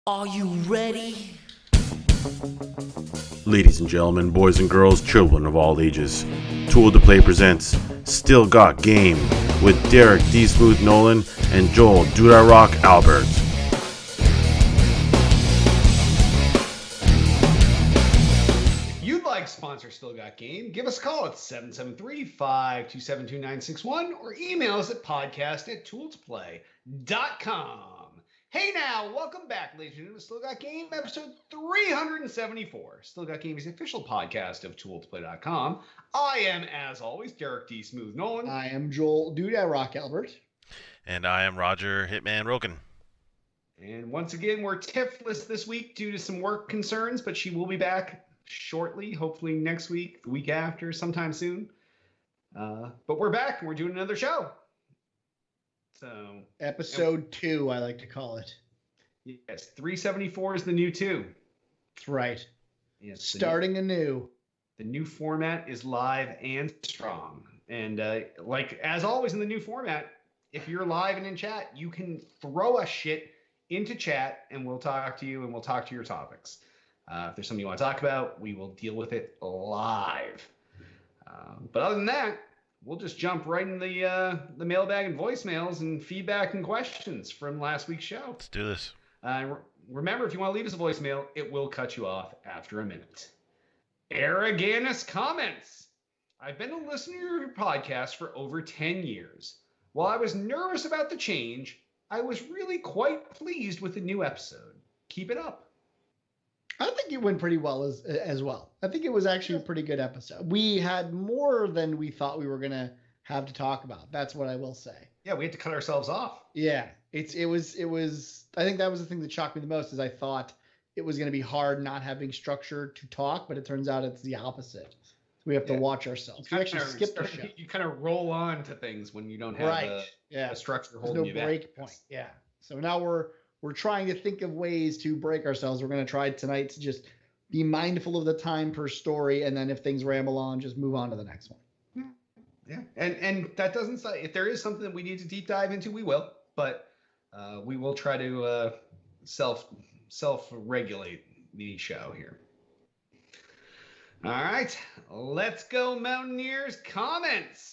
Are you ready? Ladies and gentlemen, boys and girls, children of all ages, Tool to Play presents Still Got Game with Derek D. Smooth Nolan and Joel Duda Rock Albert. If you'd like to sponsor Still Got Game, give us a call at 773-527-2961 or email us at podcast@tooltoplay.com. Hey now, welcome back, ladies and gentlemen, to Still Got Game, episode 374. Still Got Game is the official podcast of tooltoplay.com. I am, as always, Derek D. Smooth Nolan. I am Joel Duda Rock Albert. And I am Roger Hitman Roken. And once again, we're Tifless this week due to some work concerns, but she will be back shortly, hopefully next week, the week after, sometime soon. But we're back and we're doing another show. So Episode 2, I like to call it. Yes, 374 is the new 2. That's right. Yes, Starting anew. The new format is live and strong. And like, as always in the new format, if you're live and in chat, you can throw us shit into chat and we'll talk to you and we'll talk to your topics. If there's something you want to talk about, we will deal with it live. But other than that, we'll just jump right in the mailbag and voicemails and feedback and questions from last week's show. Let's do this. Remember, if you want to leave us a voicemail, it will cut you off after a minute. Araganus comments. I've been a listener to your podcast for over 10 years. While I was nervous about the change, I was really quite pleased with the new episode. Keep it up. I think it went pretty well as well. I think it was actually a pretty good episode. We had more than we thought we were going to have to talk about. That's what I will say. Yeah, we had to cut ourselves off. Yeah, it was. I think that was the thing that shocked me the most is I thought it was going to be hard not having structure to talk, but it turns out it's the opposite. We have to watch ourselves. We actually skip the show. You kind of roll on to things when you don't have a structure holding you back. There's no break point. Yeah. So now we're trying to think of ways to break ourselves. We're going to try tonight to just be mindful of the time per story, and then if things ramble on, just move on to the next one. Yeah, and that doesn't say if there is something that we need to deep dive into, we will. But we will try to self-regulate the show here. All right, let's go, Mountaineers. Comments.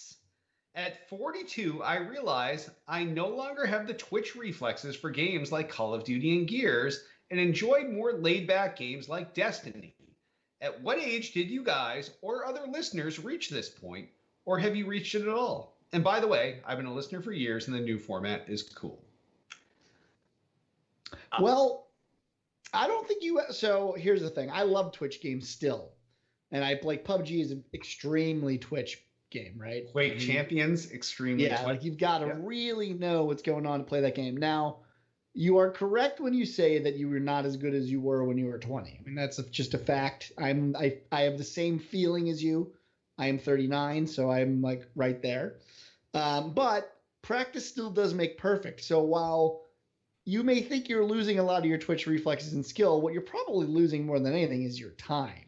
At 42, I realize I no longer have the twitch reflexes for games like Call of Duty and Gears and enjoyed more laid-back games like Destiny. At what age did you guys or other listeners reach this point, or have you reached it at all? And by the way, I've been a listener for years and the new format is cool. Well, I don't think you... So here's the thing. I love Twitch games still. And PUBG is an extremely Twitch game, right? Quake Champions, extremely Twitch. Like you've got to really know what's going on to play that game. Now, you are correct when you say that you were not as good as you were when you were 20. I mean, that's just a fact. I have the same feeling as you. I am 39, so I'm like right there. But practice still does make perfect. So while you may think you're losing a lot of your Twitch reflexes and skill, what you're probably losing more than anything is your time.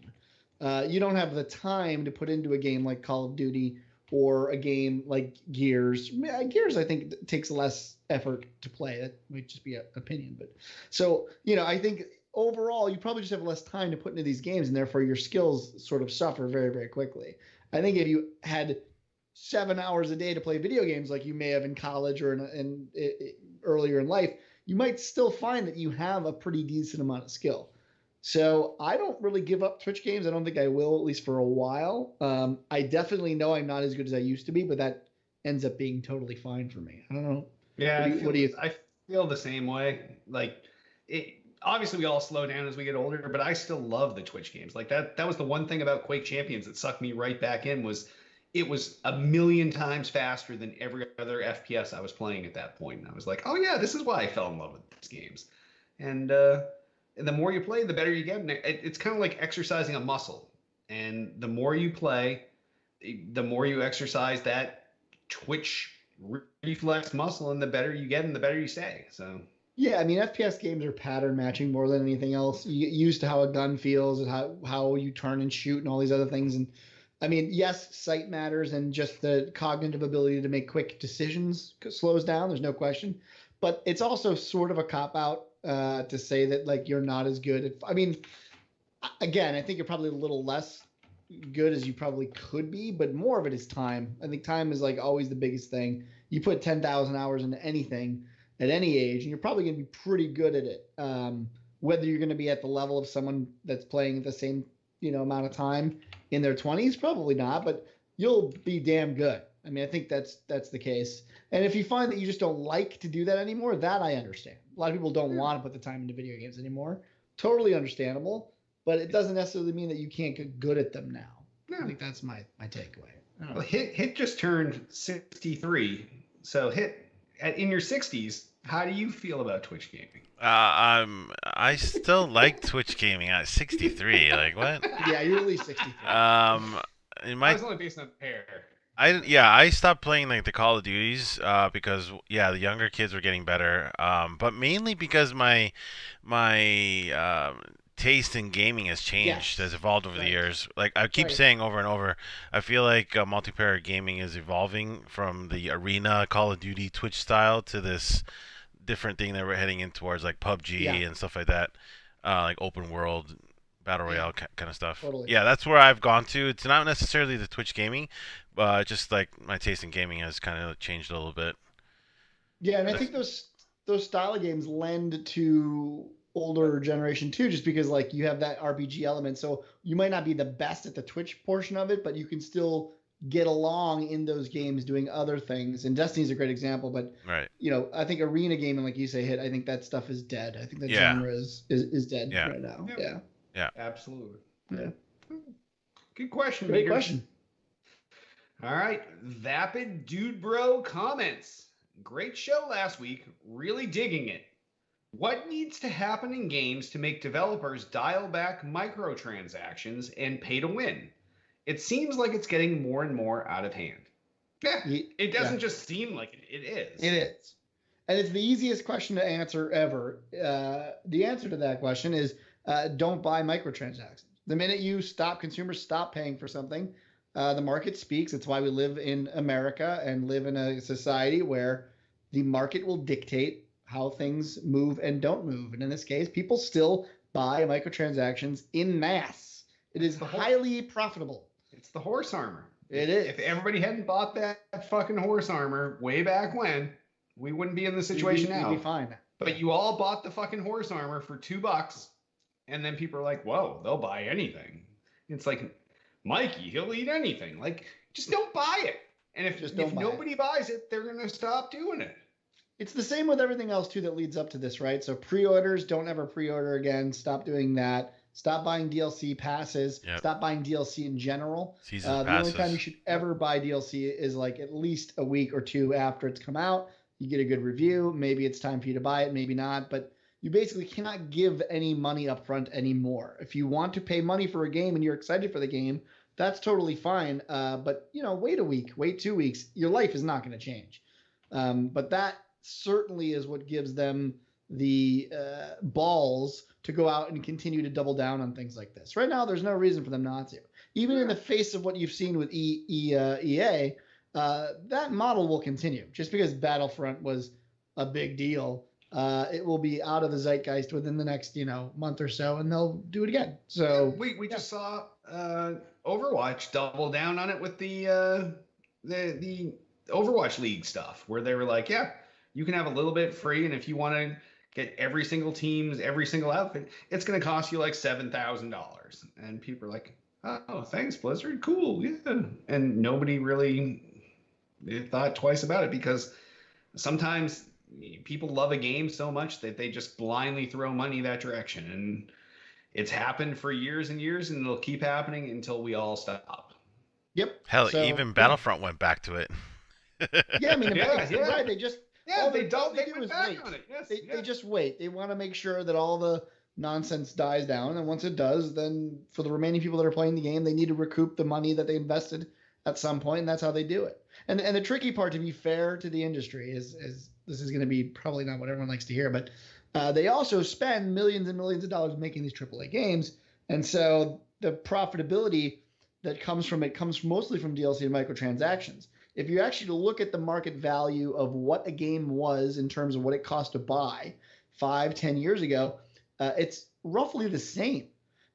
You don't have the time to put into a game like Call of Duty or a game like Gears. Gears, I think, takes less effort to play. That might just be an opinion. But so, I think overall, you probably just have less time to put into these games, and therefore your skills sort of suffer very, very quickly. I think if you had 7 hours a day to play video games like you may have in college or earlier in life, you might still find that you have a pretty decent amount of skill. So I don't really give up Twitch games. I don't think I will, at least for a while. I definitely know I'm not as good as I used to be, but that ends up being totally fine for me. I don't know. Yeah, I feel the same way. Like, obviously we all slow down as we get older, but I still love the Twitch games. Like that was the one thing about Quake Champions that sucked me right back in was it was a million times faster than every other FPS I was playing at that point. And I was like, oh yeah, this is why I fell in love with these games. And the more you play, the better you get. And it's kind of like exercising a muscle. And the more you play, the more you exercise that Twitch reflex muscle, and the better you get and the better you stay. So yeah, I mean, FPS games are pattern matching more than anything else. You get used to how a gun feels and how you turn and shoot and all these other things. And I mean, yes, sight matters and just the cognitive ability to make quick decisions slows down. There's no question. but it's also sort of a cop out to say that like you're not as good at. I mean, again, I think you're probably a little less good as you probably could be, but more of it is time. I think time is like always the biggest thing. You put 10,000 hours into anything at any age, and you're probably going to be pretty good at it. Whether you're going to be at the level of someone that's playing the same, amount of time in their 20s, probably not, but you'll be damn good. I mean, I think that's the case. And if you find that you just don't like to do that anymore, that I understand. A lot of people don't want to put the time into video games anymore. Totally understandable. But it doesn't necessarily mean that you can't get good at them now. No. I think that's my takeaway. Well, Hit just turned 63. So in your 60s, how do you feel about Twitch gaming? I still like Twitch gaming at 63. Like what? Yeah, you're at least 63. In I my was only based on pair. I stopped playing like the Call of Duties because the younger kids were getting better. But mainly because my taste in gaming has changed, has evolved over the years. Like I keep saying over and over, I feel like multiplayer gaming is evolving from the arena Call of Duty Twitch style to this different thing that we're heading in towards, like PUBG and stuff like that, like open world battle royale kind of stuff. Totally. Yeah, that's where I've gone to. It's not necessarily the Twitch gaming, but just like my taste in gaming has kind of changed a little bit. Yeah, and I think those style of games lend to older generation too, just because like you have that RPG element. So you might not be the best at the Twitch portion of it, but you can still get along in those games doing other things. And Destiny's a great example, but I think arena gaming, like you say, Hit, I think that stuff is dead. I think that genre is dead right now. Yeah. Absolutely. Yeah. Good question. Great question. All right. Vapid Dude Bro comments. Great show last week. Really digging it. What needs to happen in games to make developers dial back microtransactions and pay to win? It seems like it's getting more and more out of hand. Yeah, it doesn't just seem like it. It is. It is. And it's the easiest question to answer ever. The answer to that question is don't buy microtransactions. The minute consumers stop paying for something, the market speaks. It's why we live in America and live in a society where the market will dictate how things move and don't move. And in this case, people still buy microtransactions in mass. It is highly profitable. It's the horse armor. It is. If everybody hadn't bought that fucking horse armor way back when, we wouldn't be in the situation now. We'd be fine. But you all bought the fucking horse armor for $2, and then people are like, whoa, they'll buy anything. It's like, Mikey, he'll eat anything. Like, just don't buy it. And if nobody buys it, they're going to stop doing it. It's the same with everything else, too, that leads up to this, right? So pre-orders, don't ever pre-order again. Stop doing that. Stop buying DLC passes. Yep. Stop buying DLC in general. The only time you should ever buy DLC is like at least a week or two after it's come out. You get a good review. Maybe it's time for you to buy it, maybe not. But you basically cannot give any money up front anymore. If you want to pay money for a game and you're excited for the game, that's totally fine. But, wait a week, wait 2 weeks. Your life is not going to change. But that certainly is what gives them the balls to go out and continue to double down on things like this. Right now, there's no reason for them not to. Even in the face of what you've seen with EA, that model will continue. Just because Battlefront was a big deal, it will be out of the zeitgeist within the next month or so, and they'll do it again. So we just saw Overwatch double down on it with the Overwatch League stuff, where they were like, yeah, you can have a little bit free, and if you want to get every single team's every single outfit, it's going to cost you like $7,000. And people are like, oh, thanks, Blizzard. Cool. Yeah. And nobody really thought twice about it, because sometimes people love a game so much that they just blindly throw money that direction. And it's happened for years and years, and it'll keep happening until we all stop. Yep. Hell, even Battlefront went back to it. Yeah, I mean, right. They just... Yeah, they went back on it. Yes, they just wait. They want to make sure that all the nonsense dies down, and once it does, then for the remaining people that are playing the game, they need to recoup the money that they invested at some point, and that's how they do it. And the tricky part, to be fair to the industry, is this is going to be probably not what everyone likes to hear, but they also spend millions and millions of dollars making these AAA games, and so the profitability that comes from it comes mostly from DLC and microtransactions. if you actually look at the market value of what a game was in terms of what it cost to buy 5-10 years ago, it's roughly the same.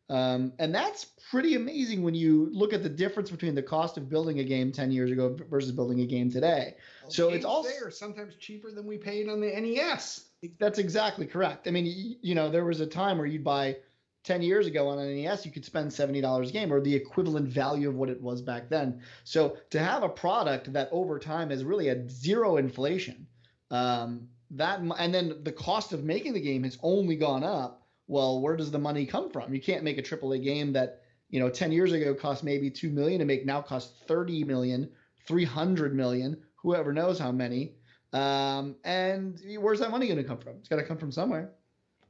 And that's pretty amazing when you look at the difference between the cost of building a game 10 years ago versus building a game today. So it's also sometimes cheaper than we paid on the NES. That's exactly correct. I mean, there was a time where you'd buy 10 years ago on an NES, you could spend $70 a game, or the equivalent value of what it was back then. So to have a product that over time has really had zero inflation, and then the cost of making the game has only gone up. Well, where does the money come from? You can't make a AAA game that 10 years ago cost maybe $2 million to make, now costs $30 million, $300 million, whoever knows how many. And where's that money going to come from? It's got to come from somewhere.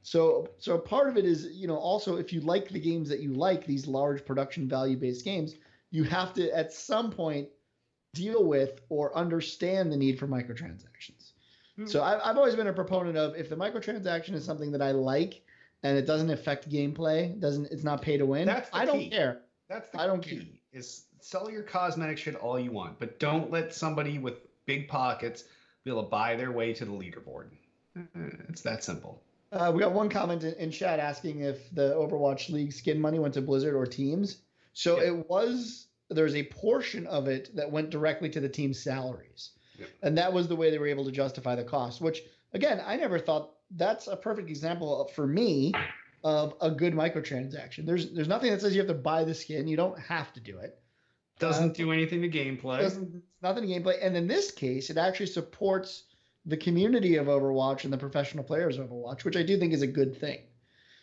So part of it is, also if you like the games that you like, these large production value-based games, you have to at some point deal with or understand the need for microtransactions. Mm-hmm. So I've always been a proponent of, if the microtransaction is something that I like and it doesn't affect gameplay, it's not pay to win, I don't care. That's the key. Is sell your cosmetic shit all you want, but don't let somebody with big pockets be able to buy their way to the leaderboard. It's that simple. We got one comment in chat asking if the Overwatch League skin money went to Blizzard or teams. So there's a portion of it that went directly to the team's salaries. Yep. And that was the way they were able to justify the cost, which, again, I never thought that's a perfect example for me of a good microtransaction. There's nothing that says you have to buy the skin. You don't have to do it. Doesn't do anything to gameplay. Nothing to gameplay. And in this case, it actually supports the community of Overwatch and the professional players of Overwatch, which I do think is a good thing.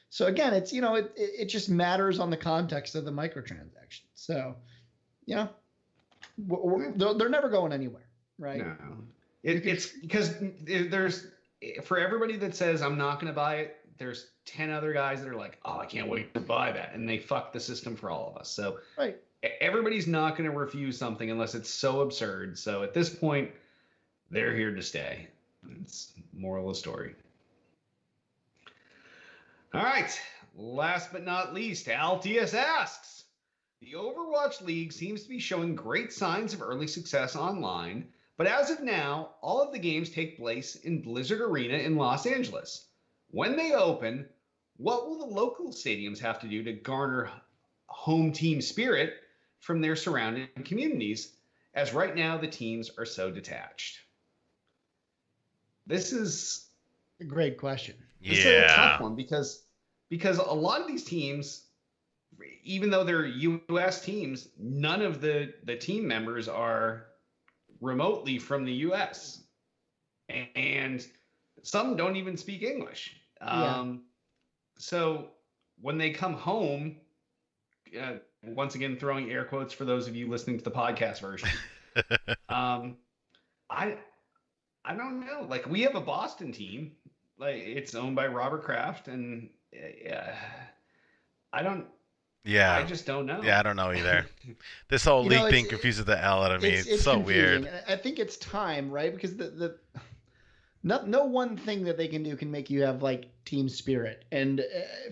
So again, it's it just matters on the context of the microtransaction. So, they're never going anywhere, right? No, it's because there's, for everybody that says I'm not going to buy it, there's 10 other guys that are like, oh, I can't wait to buy that, and they fuck the system for all of us. So right, everybody's not going to refuse something unless it's so absurd. So at this point, they're here to stay. It's moral of the story. All right. Last but not least, Altius asks, the Overwatch League seems to be showing great signs of early success online, but as of now, all of the games take place in Blizzard Arena in Los Angeles. When they open, what will the local stadiums have to do to garner home team spirit from their surrounding communities, as right now the teams are so detached? This is a great question. This is a tough one because a lot of these teams, even though they're U.S. teams, none of the team members are remotely from the U.S. and some don't even speak English. So when they come home, once again throwing air quotes for those of you listening to the podcast version, I don't know. Like, we have a Boston team. Like, it's owned by Robert Kraft, and I just don't know. Yeah, I don't know either. This whole league thing confuses the hell out of me. It's so confusing. Weird. I think it's time, right? Because no one thing that they can do can make you have like team spirit. And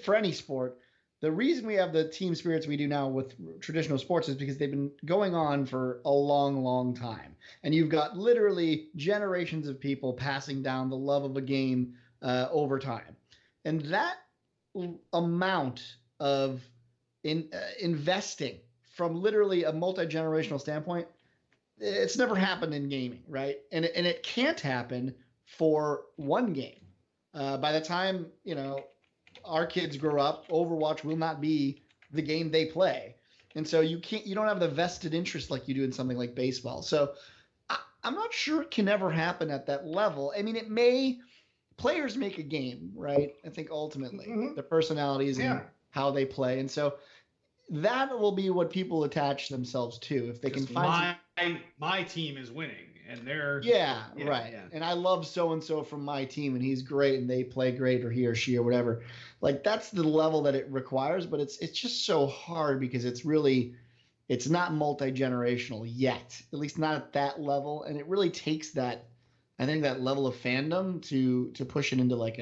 for any sport, the reason we have the team spirits we do now with traditional sports is because they've been going on for a long, long time. And you've got literally generations of people passing down the love of a game over time. And that amount of investing from literally a multi-generational standpoint, it's never happened in gaming, right? And it can't happen for one game. By the time, our kids grow up, Overwatch will not be the game they play. And so you don't have the vested interest like you do in something like baseball. So I'm not sure it can ever happen at that level. I mean, players make a game, right? I think ultimately the personalities and how they play. And so that will be what people attach themselves to. If they can find my team is winning. And they're right. Yeah. And I love so-and-so from my team and he's great and they play great, or he or she or whatever. Like, that's the level that it requires, but it's just so hard because it's not multi-generational yet, at least not at that level. And it really takes that level of fandom to push it into like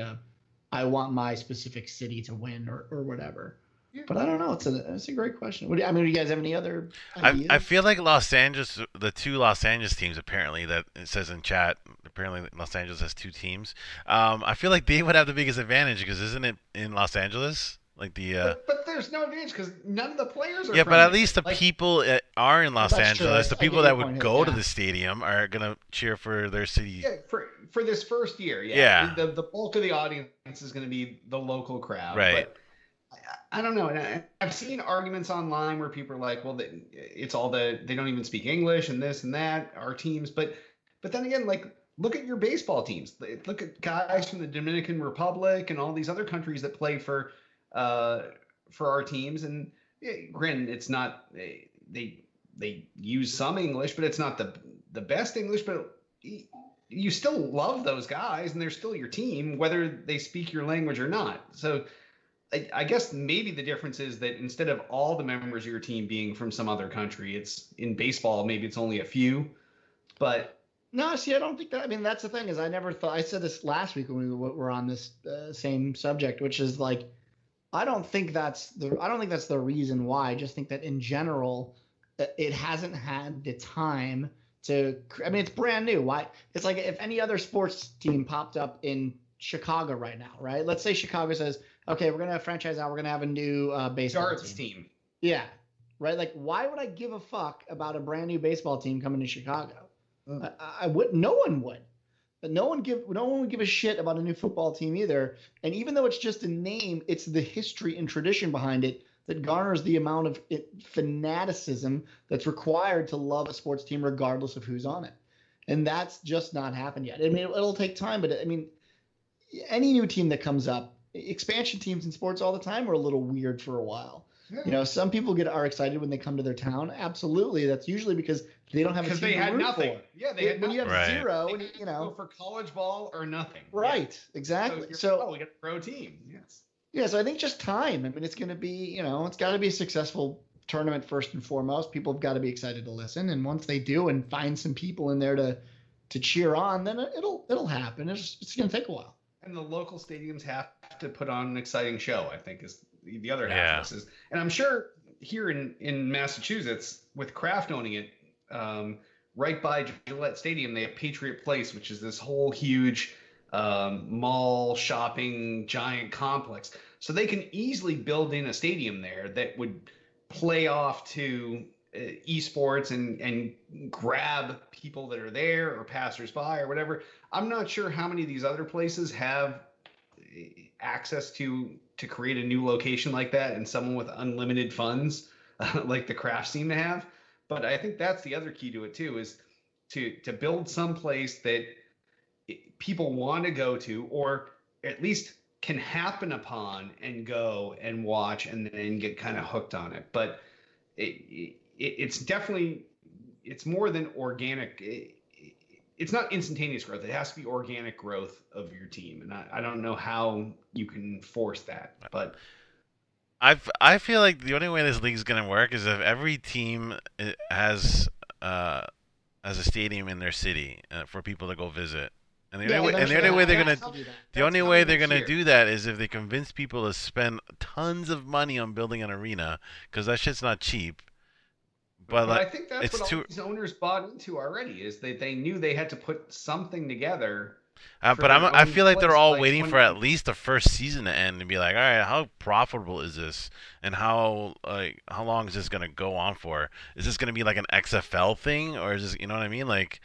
I want my specific city to win or whatever. But I don't know. It's a great question. Do you guys have any other ideas? I feel like Los Angeles, the two Los Angeles teams, apparently that it says in chat. Apparently, Los Angeles has two teams. I feel like they would have the biggest advantage because isn't it in Los Angeles? Like the. But there's no advantage because none of the players are. Yeah, from but at there. least the people are in Los That's true. Angeles. The I people get that your would point, go to yeah. the stadium are gonna cheer for their city. Yeah, for this first year, Yeah. The bulk of the audience is going to be the local crowd, Right. But I don't know, and I've seen arguments online where people are like, well, it's all they don't even speak English and this and that. Our teams, but then again, like look at your baseball teams. Look at guys from the Dominican Republic and all these other countries that play for our teams. And granted, it's not they use some English, but it's not the best English, but you still love those guys and they're still your team, whether they speak your language or not. So I guess maybe the difference is that instead of all the members of your team being from some other country, it's in baseball, maybe it's only a few, but No, see, I don't think that. I mean, that's the thing is I never thought. I said this last week when we were on this same subject, which is like, I don't think that's the reason why. I just think that in general, it hasn't had the time to. I mean, it's brand new. Why? It's like if any other sports team popped up in Chicago right now, right? Let's say Chicago says, okay, we're gonna franchise out. We're gonna have a new baseball darts team. Yeah, right. Like, why would I give a fuck about a brand new baseball team coming to Chicago? I would. No one would. But no one would give a shit about a new football team either. And even though it's just a name, it's the history and tradition behind it that garners the amount of fanaticism that's required to love a sports team, regardless of who's on it. And that's just not happened yet. I mean, it'll take time, but I mean, any new team that comes up, expansion teams in sports all the time are a little weird for a while. Yeah. You know, some people are excited when they come to their town. Absolutely, that's usually because they don't have a team Because they to had root nothing. for. Yeah, they had When you have Right. zero, They and had you to know, go for college ball or nothing. right? Yeah. Exactly. you're- So we got a pro team. Yes. yeah, so I think just time. I mean, it's going to be, it's got to be a successful tournament first and foremost. People have got to be excited to listen, and once they do, and find some people in there to cheer on, then it'll happen. It's going to take a while. And the local stadiums have to put on an exciting show, I think, is the other half Yeah. of this. And I'm sure here in Massachusetts, with Kraft owning it, right by Gillette Stadium, they have Patriot Place, which is this whole huge mall, shopping, giant complex. So they can easily build in a stadium there that would play off to esports and grab people that are there or passersby or whatever. I'm not sure how many of these other places have access to create a new location like that and someone with unlimited funds like the Crafts seem to have. But I think that's the other key to it too, is to build some place that people want to go to, or at least can happen upon and go and watch and then get kind of hooked on it. But it's definitely, it's more than organic. It's not instantaneous growth. It has to be organic growth of your team. And I don't know how you can force that, but I feel like the only way this league is gonna work is if every team has a stadium in their city for people to go visit. And the only way they're gonna do that is if they convince people to spend tons of money on building an arena, because that shit's not cheap. But I think that's it's what all these owners bought into already, is that they knew they had to put something together. but I feel like they're all waiting for at least the first season to end and be like, all right, how profitable is this, and how long is this gonna go on for? Is this gonna be like an XFL thing, or is this, you know what I mean? Like,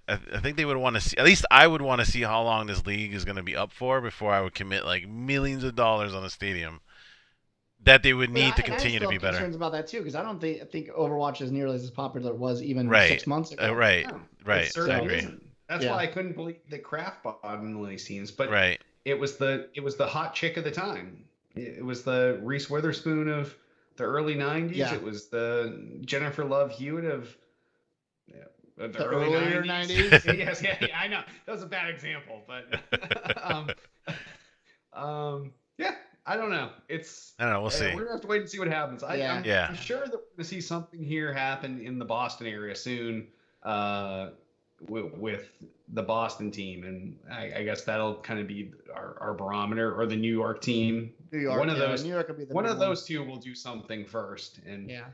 I think they would want to see, at least I would want to see how long this league is gonna be up for before I would commit like millions of dollars on a stadium that they would need to continue to be better. Concerns about that too, because I think Overwatch is nearly as popular as it was even Right. 6 months ago. Right. No, Right. it certainly I agree. isn't. That's Yeah. why I couldn't believe that Kraft bought into one of these teams. But Right. it was the hot chick of the time. It was the Reese Witherspoon of the early '90s. Yeah. It was the Jennifer Love Hewitt of the early earlier 90s. yes, yeah, I know that was a bad example, but yeah, I don't know. I don't know. We'll see. We're gonna have to wait and see what happens. Yeah. I'm sure that we're gonna see something here happen in the Boston area soon. with the Boston team, and I guess that'll kind of be our barometer, or the New York team. New York, one of those. New York will be the one big of those two will do something first, and Yeah.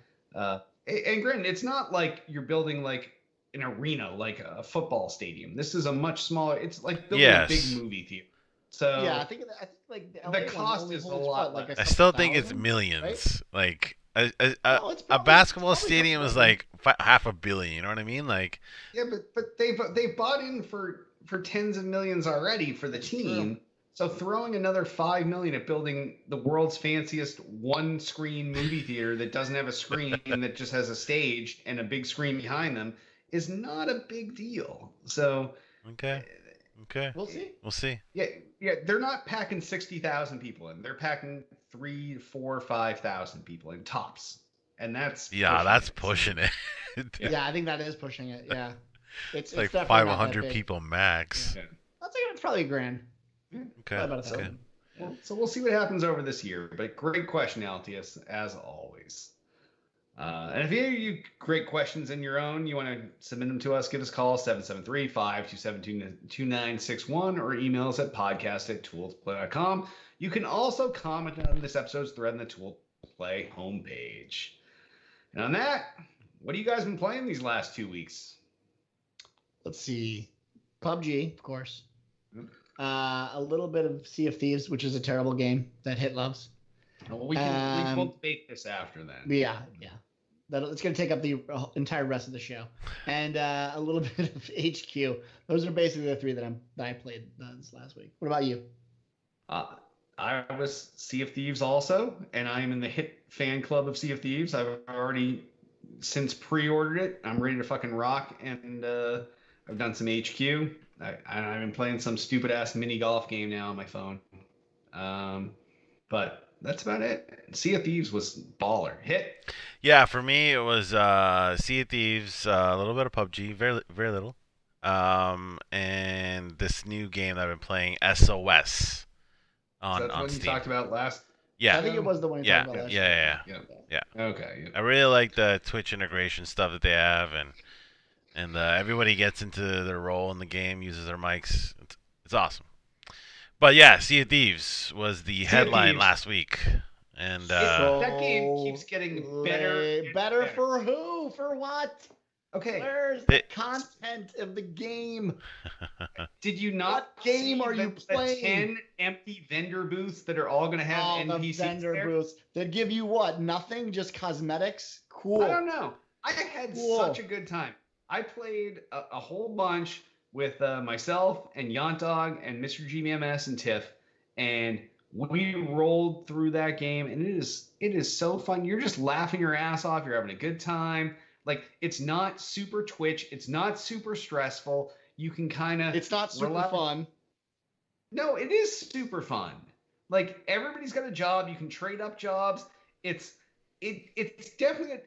And granted, it's not like you're building like an arena, like a football stadium. This is a much smaller. It's like building a big movie theater. So yeah, I think like the cost is a lot less. I still think it's millions. Right? Like No, it's a probably- basketball it's probably stadium is something. like $500 million. You know what I mean? Like, Yeah, but they've bought in for tens of millions already for the team. True. So throwing another $5 million at building the world's fanciest one-screen movie theater that doesn't have a screen and that just has a stage and a big screen behind them is not a big deal. So okay, We'll see. we'll see. yeah, they're not packing 60,000 people in. They're packing 3,000, 4,000, 5,000 people in tops, and that's pushing it. Yeah. I think that is pushing it. Yeah, It's like definitely not that 500 big. people max. Yeah. I'll say it's probably $1,000. Okay, Probably about that's good. Well, so we'll see what happens over this year. But great question, Altius, as always. And if you have you great questions in your own, you want to submit them to us, give us a call, 773-527-2961, or email us at podcast@toolsplay.com. You can also comment on this episode's thread on the Tool Play homepage. And on that, what have you guys been playing these last 2 weeks? Let's see. PUBG, of course. Yep. A little bit of Sea of Thieves, which is a terrible game that Hit loves. Well, we will debate this after then. Yeah. It's going to take up the entire rest of the show, and a little bit of HQ. Those are basically the three that I played this last week. What about you? I was Sea of Thieves also, and I am in the Hit fan club of Sea of Thieves. I've already since pre-ordered it. I'm ready to fucking rock, and I've done some HQ. I've been playing some stupid ass mini golf game now on my phone. But that's about it. Sea of Thieves was baller. Hit. Yeah, for me it was Sea of Thieves, a little bit of PUBG, very very little, and this new game that I've been playing, SOS, So that's on what you Steam. talked about last. Yeah, I think it was the one you yeah, talked about last yeah. Okay. I really like the Twitch integration stuff that they have, and everybody gets into their role in the game, uses their mics. It's awesome. But yeah, Sea of Thieves was the headline Thieves. last week, and That game keeps getting better. and Better for who? For what? Okay. Where's the content of the game? Did you not? What game see are you the playing? 10 empty vendor booths that are all going to have Oh, the NPCs vendor there? booths. They give you what? Nothing? Just cosmetics? Cool. I don't know. I had Cool. such a good time. I played a whole bunch with myself and Yontdog and Mr. GMS and Tiff, and we rolled through that game, and it is so fun. You're just laughing your ass off. You're having a good time. Like, it's not super Twitch. It's not super stressful. You can kind of. It's not super fun. No, it is super fun. Like, everybody's got a job. You can trade up jobs. It's definitely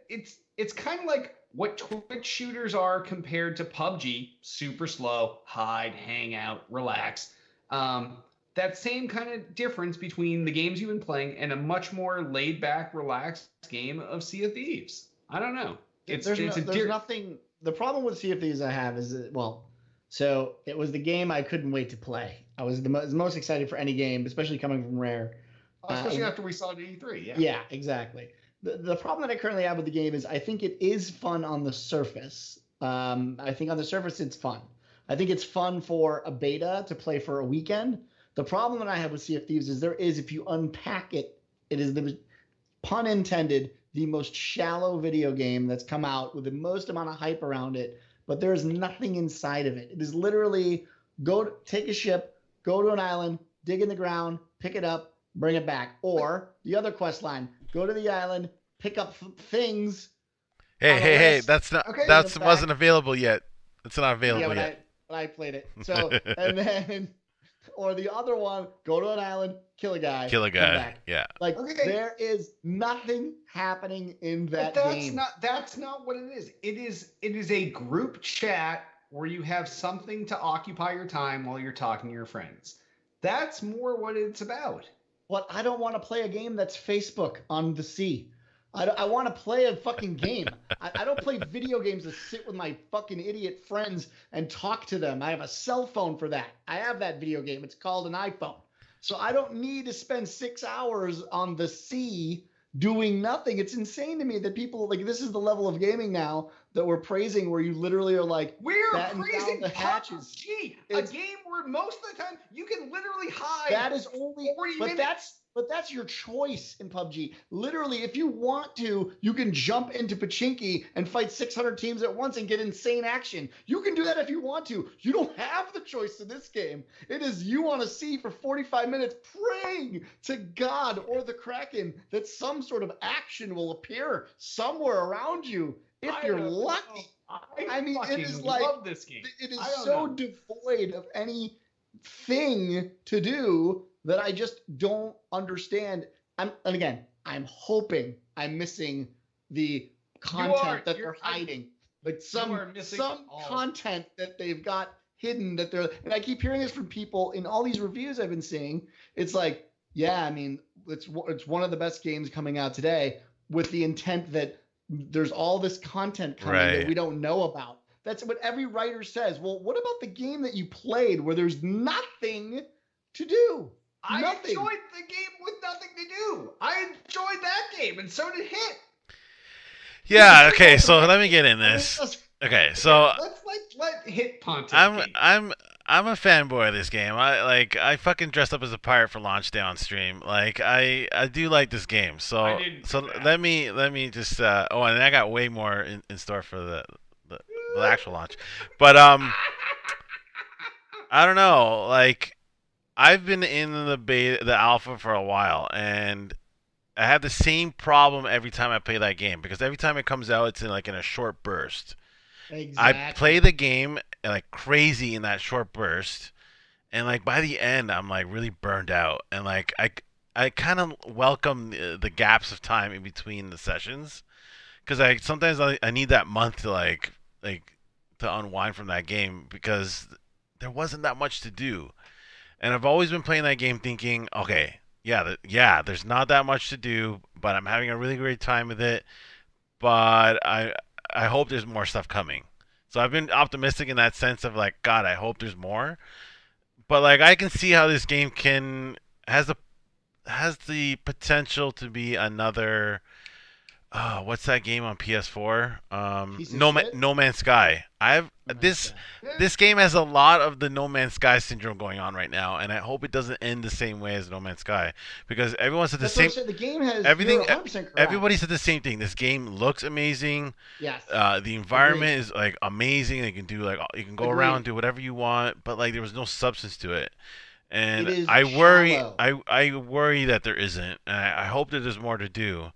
it's kind of like what Twitch shooters are compared to PUBG. Super slow, hide, hang out, relax. That same kind of difference between the games you've been playing and a much more laid back, relaxed game of Sea of Thieves. I don't know. There's nothing. The problem with Sea of Thieves I have is so it was the game I couldn't wait to play. I was the most excited for any game, especially coming from Rare. Especially after we saw it at E3. Yeah. Yeah, exactly. The problem that I currently have with the game is I think it is fun on the surface. I think on the surface it's fun. I think it's fun for a beta to play for a weekend. The problem that I have with Sea of Thieves is if you unpack it, it is the pun intended, the most shallow video game that's come out with the most amount of hype around it, but there's nothing inside of it. It is literally take a ship, go to an island, dig in the ground, pick it up, bring it back. Or the other quest line, go to the island, pick up things. Hey, that's not Okay, that wasn't available yet. It's not available Yeah, yet. when I played it. So and then, or the other one, go to an island, kill a guy, come back. Yeah. Like Okay. there is nothing happening in that But game. that's not what it is. It is a group chat where you have something to occupy your time while you're talking to your friends. That's more what it's about. What I don't want to play a game that's Facebook on the sea. I want to play a fucking game. I don't play video games to sit with my fucking idiot friends and talk to them. I have a cell phone for that. I have that video game. It's called an iPhone. So I don't need to spend 6 hours on the sea doing nothing. It's insane to me that people like this is the level of gaming now that we're praising, where you literally are like, we're batten praising down the hatches. PUBG, a game where most of the time you can literally hide. That is only, 40 but minutes. that's your choice in PUBG. Literally, if you want to, you can jump into Pachinki and fight 600 teams at once and get insane action. You can do that if you want to. You don't have the choice in this game. It is you on a sea for 45 minutes praying to God or the Kraken that some sort of action will appear somewhere around you if you're lucky. I mean, it is like, love this game. It is so devoid of anything to do that I just don't understand. And again, I'm hoping I'm missing the content that they're hiding. Like some content that they've got hidden that they're, and I keep hearing this from people in all these reviews I've been seeing. It's like, yeah, I mean, it's one of the best games coming out today, with the intent that there's all this content coming that we don't know about. That's what every writer says. Well, what about the game that you played where there's nothing to do? I enjoyed the game with nothing to do. I enjoyed that game, and so did Hit. Yeah. Okay. So let me get in this. Okay. So let's let Hit pontificate. I'm a fanboy of this game. I fucking dressed up as a pirate for launch day on stream. Like I do like this game. So let me just and I got way more in store for the actual launch. But I don't know. Like I've been in the alpha for a while, and I have the same problem every time I play that game, because every time it comes out, it's in a short burst. Exactly. I play the game like crazy in that short burst, and like by the end, I'm like really burned out, and like I kind of welcome the gaps of time in between the sessions, because sometimes I need that month to to unwind from that game, because there wasn't that much to do. And I've always been playing that game thinking, okay, there's not that much to do, but I'm having a really great time with it. But I hope there's more stuff coming. So I've been optimistic in that sense of like, God, I hope there's more. But like I can see how this game has the potential to be another. What's that game on PS4? No Man's Sky. This game has a lot of the No Man's Sky syndrome going on right now, and I hope it doesn't end the same way as No Man's Sky, because everyone said the same. The game has everything. 100% correct. Everybody said the same thing. This game looks amazing. Yes. The environment is like amazing. You can go around and do whatever you want, but like there was no substance to it. And I worry. I worry that there isn't. And I hope that there's more to do.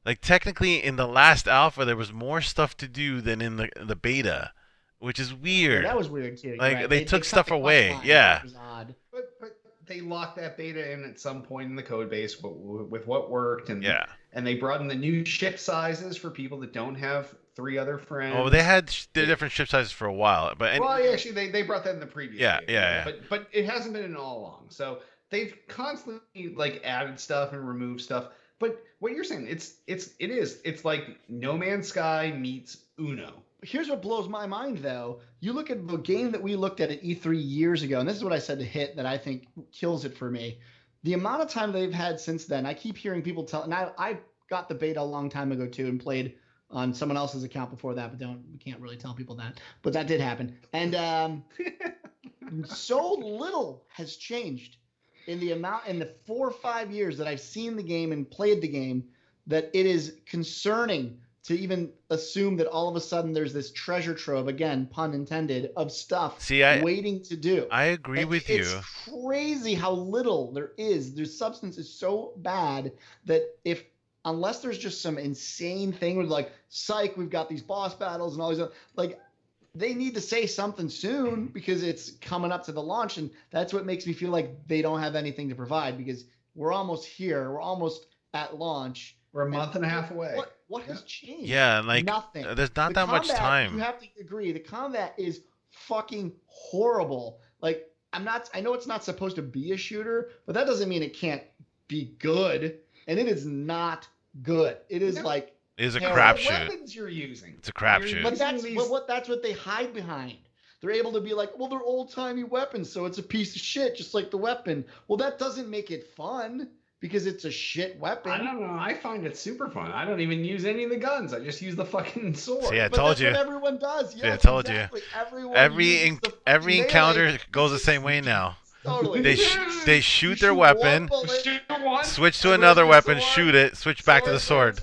Like technically, in the last alpha, there was more stuff to do than in the beta, which is weird. Yeah, that was weird too. Like they took stuff away. Yeah. But they locked that beta in at some point in the code base with what worked, and they brought in the new ship sizes for people that don't have 3 other friends. Oh, they had the different ship sizes for a while, but actually they brought that in the previous. Yeah. But it hasn't been in all along. So they've constantly added stuff and removed stuff. But what you're saying, it's like No Man's Sky meets Uno. Here's what blows my mind, though. You look at the game that we looked at E3 years ago, and this is what I said to Hit that I think kills it for me. The amount of time they've had since then, I keep hearing people tell, and I got the beta a long time ago too, and played on someone else's account before that, but we can't really tell people that. But that did happen, and so little has changed in the 4 or 5 years that I've seen the game and played the game, that it is concerning to even assume that all of a sudden there's this treasure trove, again, pun intended, of stuff waiting to do. I agree with you. It's crazy how little there is. Their substance is so bad that unless there's just some insane thing with like, psych, we've got these boss battles and all these other, they need to say something soon, because it's coming up to the launch, and that's what makes me feel like they don't have anything to provide, because we're almost here. We're almost at launch. We're a month and a half away. What has changed? Yeah, nothing. There's not that much time. You have to agree. The combat is fucking horrible. I know it's not supposed to be a shooter, but that doesn't mean it can't be good. And it is not good. It is No. like It is a terrible. crapshoot. Weapons you're using. It's a crapshoot. But that's These- that's what they hide behind. They're able to be like, well, they're old-timey weapons, so it's a piece of shit, just like the weapon. Well, that doesn't make it fun because it's a shit weapon. I don't know. I find it super fun. I don't even use any of the guns. I just use the fucking sword. See, I But told that's you. what everyone does. See, I Yes, told you. exactly. Everyone Every uses the fucking every melee. encounter goes the same way now. Totally. They shoot You their one weapon, bullet, Shoot one, switch to and another where's the weapon, sword? shoot it, switch back to the sword.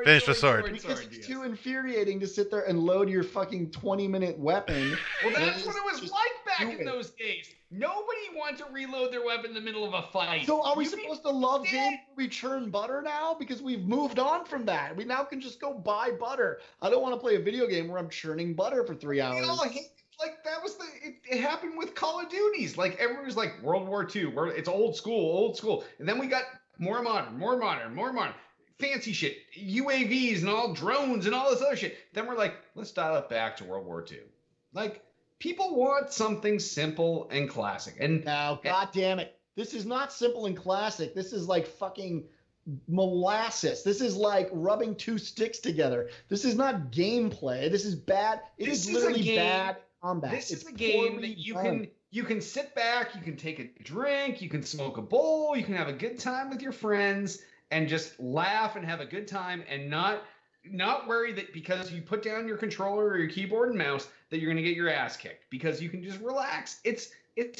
Finish the sword. because it's too infuriating to sit there and load your fucking 20-minute weapon. Well, and that's what it was just like back do in it. those days. Nobody wanted to reload their weapon in the middle of a fight. So are we You supposed to love did. games where we churn butter now? Because we've moved on from that. We now can just go buy butter. I don't want to play a video game where I'm churning butter for 3 hours. We all hate, like that was it happened with Call of Duties. Like everyone was like World War II, where it's old school, and then we got more modern, fancy shit, UAVs and all drones and all this other shit. Then we're like, let's dial it back to World War II. Like people want something simple and classic, and Now, god damn it. This is not simple and classic. This is like fucking molasses. This is like rubbing two sticks together. This is not gameplay. This is bad. It is This is a literally game- bad combat. this It's is a game poorly that done. you can sit back, you can take a drink, you can smoke a bowl, you can have a good time with your friends and just laugh and have a good time and not worry that because you put down your controller or your keyboard and mouse that you're going to get your ass kicked, because you can just relax. It's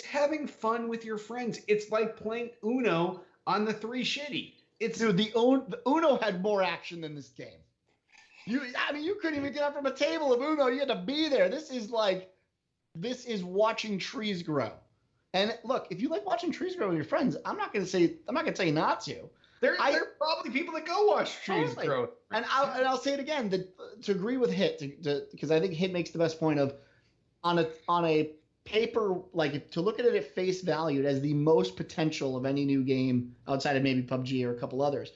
having fun with your friends. It's like playing Uno on the 3 shitty. It's Dude, the Uno had more action than this game. You couldn't even get up from a table of Uno. You had to be there. This is watching trees grow. And look, if you like watching trees grow with your friends, I'm not gonna tell you not to. there are probably people that go watch trees Totally. grow. And I'll say it again, to agree with Hit, because I think Hit makes the best point of on a paper, like to look at it at face value, it has the most potential of any new game outside of maybe PUBG or a couple others.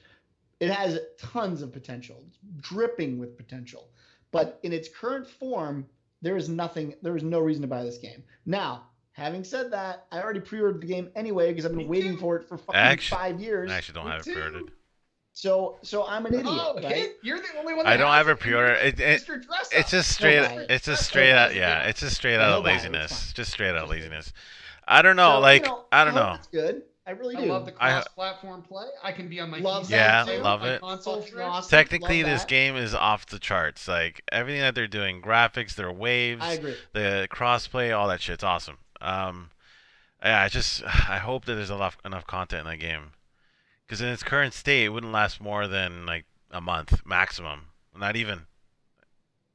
It has tons of potential. It's dripping with potential. But in its current form, there is no reason to buy this game. Now, having said that, I already pre-ordered the game anyway because I've been waiting for it for fucking 5 years. I actually don't have it Me too. pre-ordered. So I'm an idiot, Oh, right? Hit, you're the only one. I that don't has have a it. pre-order. Mr. Dress It's Up. just straight. buy it. It's just Don't straight buy out. it. Yeah, it's just straight out Don't of buy it. It's laziness. fine. Just straight out laziness. I don't know. So, like I don't hope know. It's good. I really I do. love the cross-platform play. I can be on my Love PC, that too, too. Love my it. console Fucking shit. awesome. Technically, Love this that. game is off the charts. Like everything that they're doing, graphics, their waves, I agree. the crossplay, all that shit's awesome. Yeah, I hope that there's enough content in that game, because in its current state, it wouldn't last more than like a month maximum. Not even.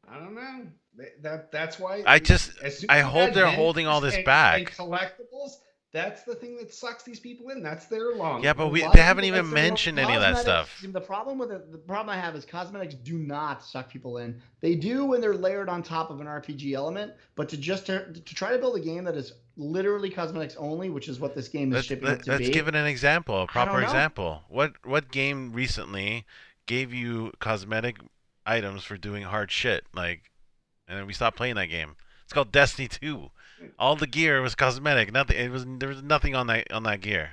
I don't know. That's why. as soon I as you hope add they're vendors holding all this and back. collectibles. That's the thing that sucks these people in. That's their long. Yeah, but A lot they of haven't people even like to know mentioned any of that cosmetics- stuff. The problem I have is cosmetics do not suck people in. They do when they're layered on top of an RPG element, but to try to build a game that is literally cosmetics only, which is what this game is shipping it to Let's be. give it an example, a proper don't know. example. What game recently gave you cosmetic items for doing hard shit? Like, and then we stopped playing that game. It's called Destiny 2. All the gear was cosmetic. Nothing. There was nothing on that gear.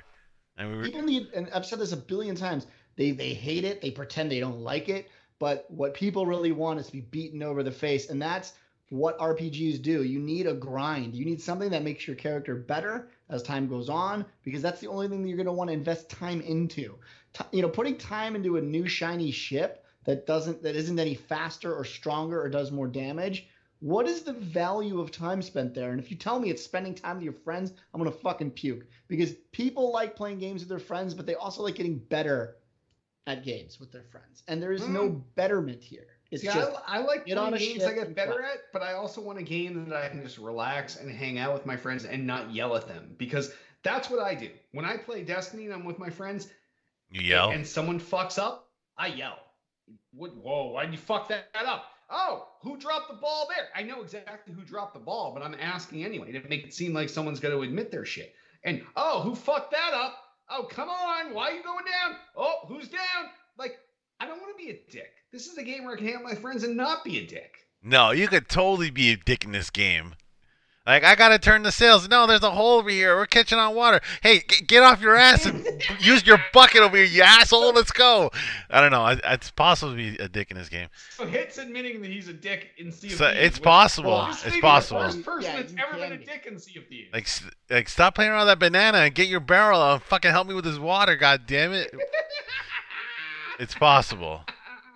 And we were. People need, and I've said this a billion times, they hate it, they pretend they don't like it, but what people really want is to be beaten over the face, and that's what RPGs do. You need a grind. You need something that makes your character better as time goes on, because that's the only thing that you're going to want to invest time into. Putting time into a new shiny ship that isn't any faster or stronger or does more damage. What is the value of time spent there? And if you tell me it's spending time with your friends, I'm going to fucking puke. Because people like playing games with their friends, but they also like getting better at games with their friends. And there is no betterment here. It's See, just I like get on playing a games ship I get and better fly. at, but I also want a game that I can just relax and hang out with my friends and not yell at them, because that's what I do. When I play Destiny and I'm with my friends, You yell. and someone fucks up, I yell. Whoa, why'd you fuck that up? Oh, who dropped the ball there? I know exactly who dropped the ball, but I'm asking anyway to make it seem like someone's got to admit their shit. And, oh, who fucked that up? Oh, come on. Why are you going down? Oh, who's down? Like, I don't want to be a dick. This is a game where I can hang out with my friends and not be a dick. No, you could totally be a dick in this game. Like, I gotta turn the sails. No, there's a hole over here. We're catching on water. Hey, get off your ass and use your bucket over here, you asshole. Let's go. I don't know. It's possible to be a dick in this game. So Hit's admitting that he's a dick in Sea of So Thieves. it's possible. Well, It's maybe possible. The first person Yeah, that's you ever can been a be. dick in Sea of Thieves. Like, stop playing around with that banana and get your barrel out and fucking help me with this water. God damn it. It's possible.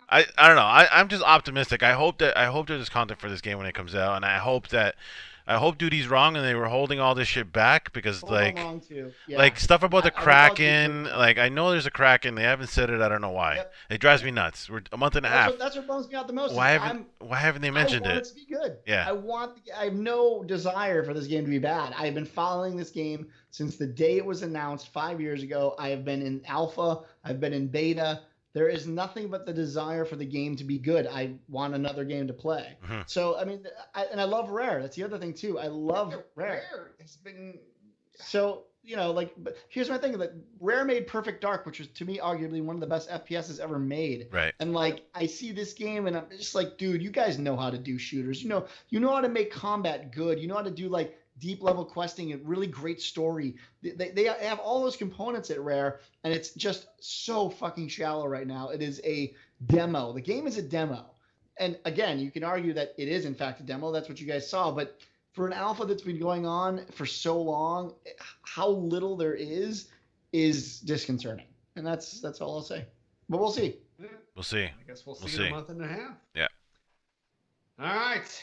I don't know. I'm just optimistic. I hope there's content for this game when it comes out, and I hope Duty's wrong and they were holding all this shit back because like stuff about the Kraken. Like, I know there's a Kraken. They haven't said it. I don't know why. Yep. It drives me nuts. We're a month and a half. That's what bums me out the most. Why haven't they mentioned I want it? it to be good. Yeah. I have no desire for this game to be bad. I've been following this game since the day it was announced 5 years ago. I have been in alpha. I've been in beta. There is nothing but the desire for the game to be good. I want another game to play. Mhm. So, I mean, I love Rare. That's the other thing, too. I love Rare. It's been. So, but here's my thing. That Rare made Perfect Dark, which was, to me, arguably one of the best FPSs ever made. Right. And, I see this game, and I'm just like, dude, you guys know how to do shooters. You know how to make combat good. You know how to do, deep level questing and really great story. They have all those components at Rare, and it's just so fucking shallow right now. It is a demo. The game is a demo. And again, you can argue that it is in fact a demo. That's what you guys saw. But for an alpha that's been going on for so long, how little there is disconcerting. And that's all I'll say. But we'll see. We'll see. I guess we'll see in a month and a half. Yeah. All right.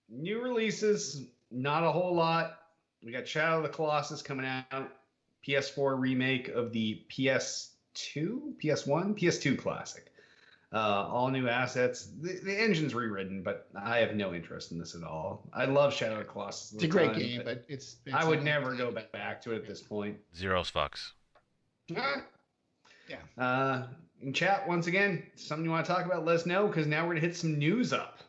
New releases. Not a whole lot. We got Shadow of the Colossus coming out. PS4 remake of the PS2, PS1, PS2 classic. All new assets. The engine's rewritten, but I have no interest in this at all. I love Shadow of the Colossus. It's a great game, but it's I would never go back to it at this point. Zero's fucks. Yeah. In chat, once again, something you want to talk about, let us know, because now we're going to hit some news up.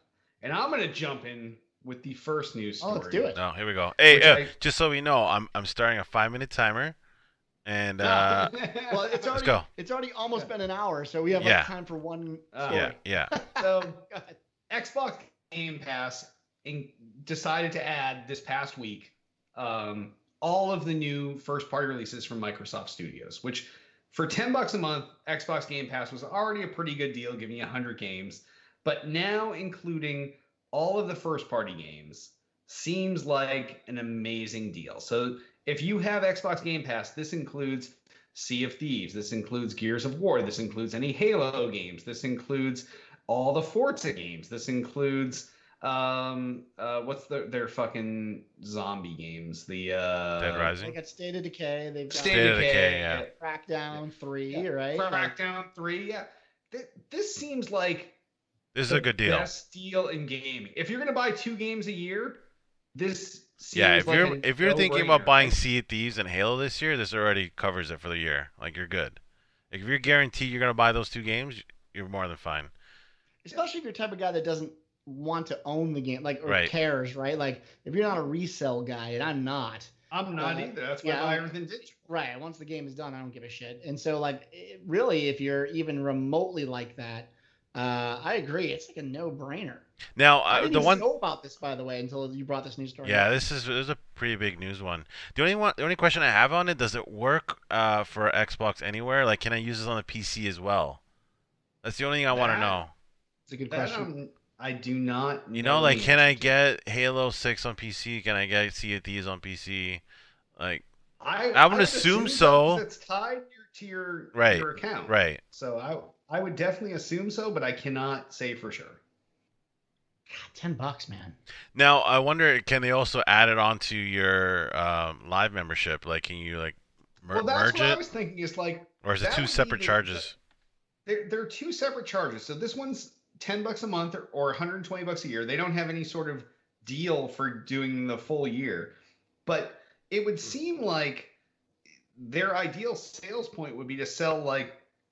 And I'm going to jump in with the first news story. Oh, let's do it. No, here we go. Hey, just so we know, I'm starting a 5-minute timer, and well, let's go. It's already almost been an hour, so we have time for one story. Yeah. So, Xbox Game Pass decided to add this past week all of the new first-party releases from Microsoft Studios, which for $10 a month, Xbox Game Pass was already a pretty good deal, giving you 100 games, but now including all of the first-party games seems like an amazing deal. So if you have Xbox Game Pass, this includes Sea of Thieves, this includes Gears of War, this includes any Halo games, this includes all the Forza games, this includes what's their fucking zombie games? The Dead Rising. They got State of Decay. They've got State of Decay, yeah. Crackdown 3, right? Crackdown 3, yeah. This seems like this is a good deal. Best deal in gaming. If you're gonna buy 2 games a year, this seems like if you're thinking about buying Sea of Thieves and Halo this year, this already covers it for the year. Like, you're good. If you're guaranteed you're gonna buy those 2 games, you're more than fine. Especially if you're the type of guy that doesn't want to own the game, or right. cares, right? Like, if you're not a resell guy, and I'm not either. That's why I buy everything digital. Right. Once the game is done, I don't give a shit. And so, really, if you're even remotely like that, I agree. It's like a no-brainer. Now, I didn't even know about this, by the way, until you brought this news story. Yeah, this is a pretty big news one. The only question I have on it, does it work for Xbox Anywhere? Like, can I use this on the PC as well? That's the only thing I want to know. It's a good question. I do not. Can I get Halo 6 on PC? Can I get Sea of Thieves on PC? Like, I would assume so. It's tied to your account. Right. So I would definitely assume so, but I cannot say for sure. God, $10, man. Now, I wonder, can they also add it onto your live membership? Like, can you merge it? That's what I was thinking. Is or is it 2 separate charges? They're 2 separate charges. So this one's $10 a month or $120 a year. They don't have any sort of deal for doing the full year, but it would seem like their ideal sales point would be to sell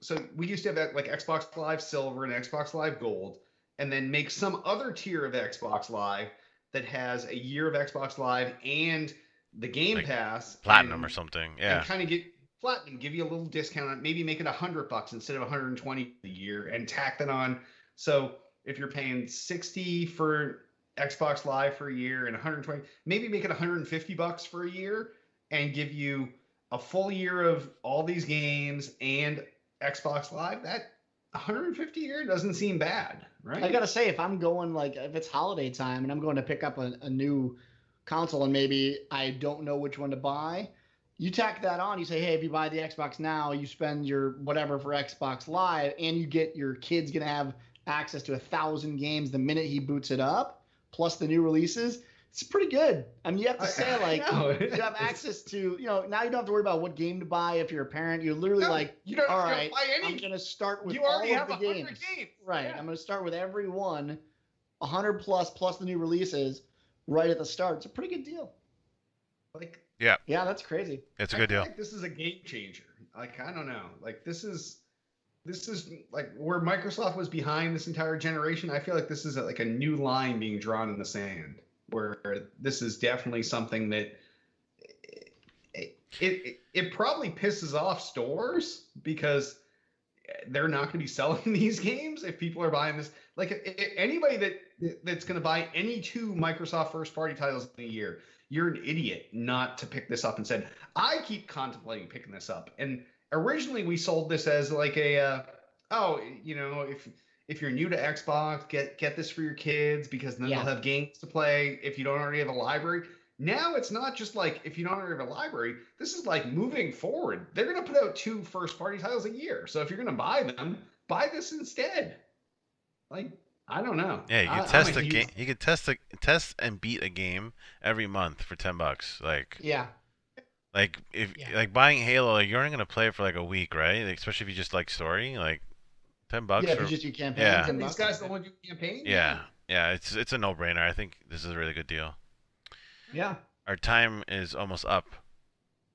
so we used to have Xbox Live Silver and Xbox Live Gold, and then make some other tier of Xbox Live that has a year of Xbox Live and the Game Pass Platinum or something. Yeah. And kind of get Platinum, give you a little discount, maybe make it $100 instead of $120 a year, and tack that on. So if you're paying $60 for Xbox Live for a year and 120, maybe make it $150 for a year and give you a full year of all these games and Xbox Live, that 150 a year doesn't seem bad, right? I gotta say, if I'm going like if it's holiday time and I'm going to pick up a new console and maybe I don't know which one to buy, you tack that on. You say, hey, if you buy the Xbox now, you spend your whatever for Xbox Live, and you get your kid's gonna have access to 1,000 games the minute he boots it up, plus the new releases. It's pretty good. I mean, you have to say, like, you have access to, now you don't have to worry about what game to buy if you're a parent. You're literally you don't all have right, to buy any. I'm going to start with you all already of have the 100 games. games. Right. Yeah. I'm going to start with every one, 100 plus the new releases right at the start. It's a pretty good deal. Like, yeah, that's crazy. It's a good deal. Like this is a game changer. Like, I don't know. Like, this is like where Microsoft was behind this entire generation. I feel like this is like a new line being drawn in the sand, where this is definitely something that it probably pisses off stores because they're not going to be selling these games if people are buying this. Like, anybody that's going to buy any 2 Microsoft first-party titles in a year, you're an idiot not to pick this up and said, I keep contemplating picking this up. And originally we sold this as like a, if you're new to Xbox, get this for your kids because then they'll have games to play if you don't already have a library. Now it's not just like if you don't already have a library. This is like moving forward. They're going to put out 2 first-party titles a year. So if you're going to buy them, buy this instead. Like, I don't know. Yeah, you can test a game. You can test and beat a game every month for $10. Like, like like buying Halo, like you're only gonna play it for like a week, right? Like, especially if you just like story, like $10. Yeah, if you just do campaigns. Yeah. And these guys don't want to do campaigns. Yeah, it's a no-brainer. I think this is a really good deal. Yeah. Our time is almost up.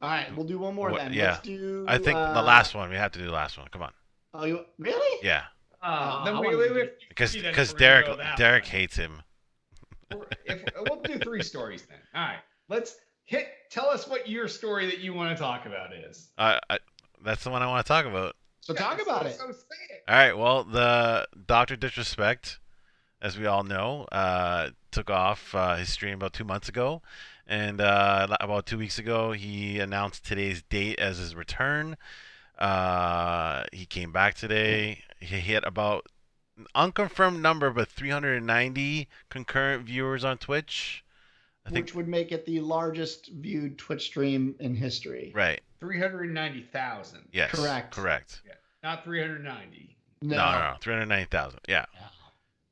All right, we'll do one more then. Yeah. Let's do. I think the last one. We have to do the last one. Come on. Oh, you really? Yeah. Then because Derek hates him. We'll do 3 stories then. All right, tell us what your story that you want to talk about is. That's the one I want to talk about. So talk about it. So say it. All right. Well, the Dr. Disrespect, as we all know, took off his stream about 2 months ago, and about 2 weeks ago, he announced today's date as his return. He came back today. He hit about an unconfirmed number, but 390 concurrent viewers on Twitch. Which would make it the largest viewed Twitch stream in history. Right. 390,000. Yes. Correct. Yeah. Not 390. No. 390,000. Yeah.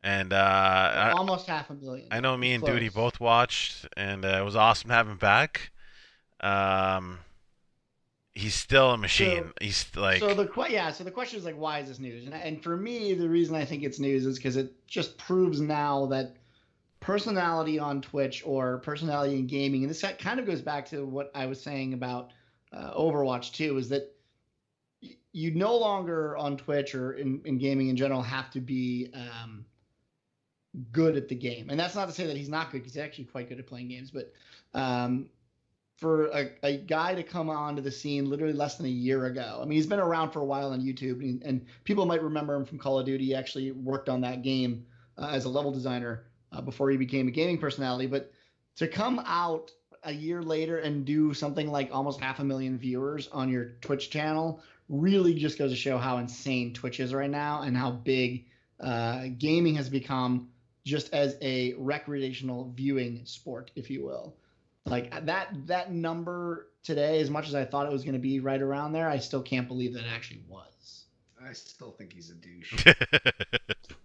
And almost 500,000. I know me and Duty both watched, and it was awesome to have him back. He's still a machine. He's like so the question is like, why is this news? And for me, the reason I think it's news is because it just proves now that personality on Twitch or personality in gaming, and this kind of goes back to what I was saying about Overwatch 2, is that you no longer on Twitch or in gaming in general have to be good at the game. And that's not to say that he's not good, because he's actually quite good at playing games, but for a guy to come onto the scene literally less than a year ago. I mean, he's been around for a while on YouTube, and people might remember him from Call of Duty. He actually worked on that game as a level designer before he became a gaming personality. But to come out a year later and do something like almost 500,000 viewers on your Twitch channel really just goes to show how insane Twitch is right now and how big gaming has become just as a recreational viewing sport, if you will. Like that number today, as much as I thought it was going to be right around there, I still can't believe that it actually was. I still think he's a douche.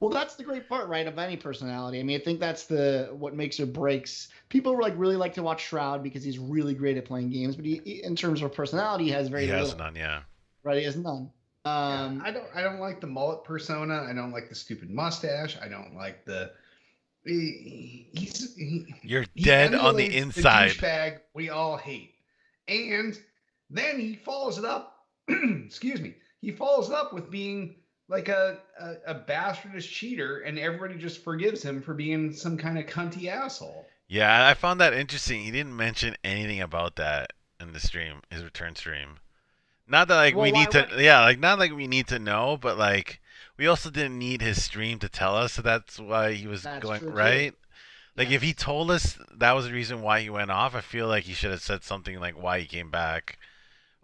Well, that's the great part, right, of any personality. I mean, I think that's what makes or breaks. People really like to watch Shroud because he's really great at playing games, but he in terms of personality, he has very little. He has none, yeah. Right, he has none. I don't like the mullet persona. I don't like the stupid mustache. I don't like the. You're dead on the inside. The douchebag we all hate, and then he follows it up. Excuse me. He follows it up with being like a bastardist cheater, and everybody just forgives him for being some kind of cunty asshole. Yeah, I found that interesting. He didn't mention anything about that in the stream, his return stream. Not that like not like we need to know, but like we also didn't need his stream to tell us, so that's why he was going right. Like if he told us that was the reason why he went off, I feel like he should have said something like why he came back,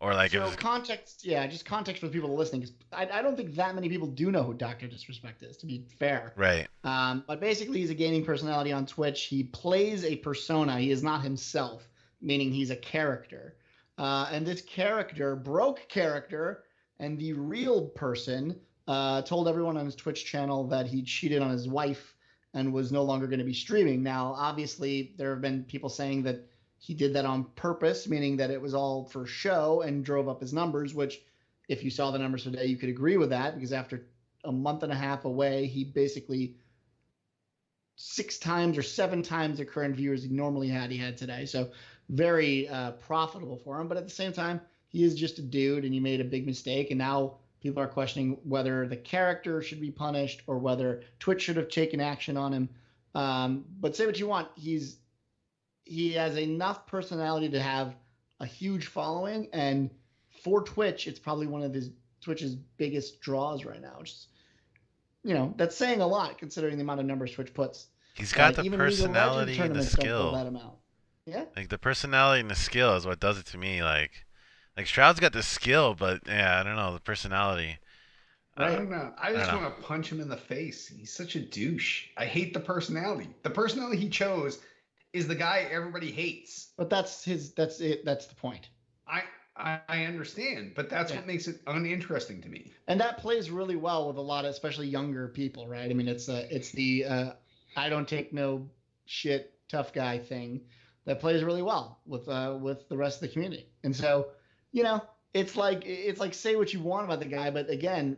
or like So it was context, yeah, just context for the people listening. 'Cause I don't think that many people do know who Doctor Disrespect is, to be fair. right. But basically, he's a gaming personality on Twitch. He plays a persona. He is not himself, meaning he's a character. And this character, broke character, and the real person, told everyone on his Twitch channel that he cheated on his wife and was no longer going to be streaming. Now, obviously, there have been people saying that he did that on purpose, meaning that it was all for show and drove up his numbers, which, if you saw the numbers today, you could agree with that, because after a month and a half away, he basically 6 times or 7 times the current viewers he normally had, he had today. So very profitable for him. But at the same time, he is just a dude and he made a big mistake. And now people are questioning whether the character should be punished or whether Twitch should have taken action on him. But say what you want, he has enough personality to have a huge following, and for Twitch, it's probably one of Twitch's biggest draws right now. Which is, that's saying a lot considering the amount of numbers Twitch puts. He's got the Even League of Legends personality and the tournaments don't skill. pull that amount. Yeah. Like the personality and the skill is what does it to me. Like Shroud's got the skill, but yeah, I don't know the personality. I don't know. I just want to punch him in the face. He's such a douche. I hate the personality. The personality he chose is the guy everybody hates. But that's it. That's the point. I understand, but that's what makes it uninteresting to me. And that plays really well with a lot of, especially younger people, right? I mean, it's the I don't take no shit tough guy thing that plays really well with the rest of the community. And so, it's like say what you want about the guy, but again,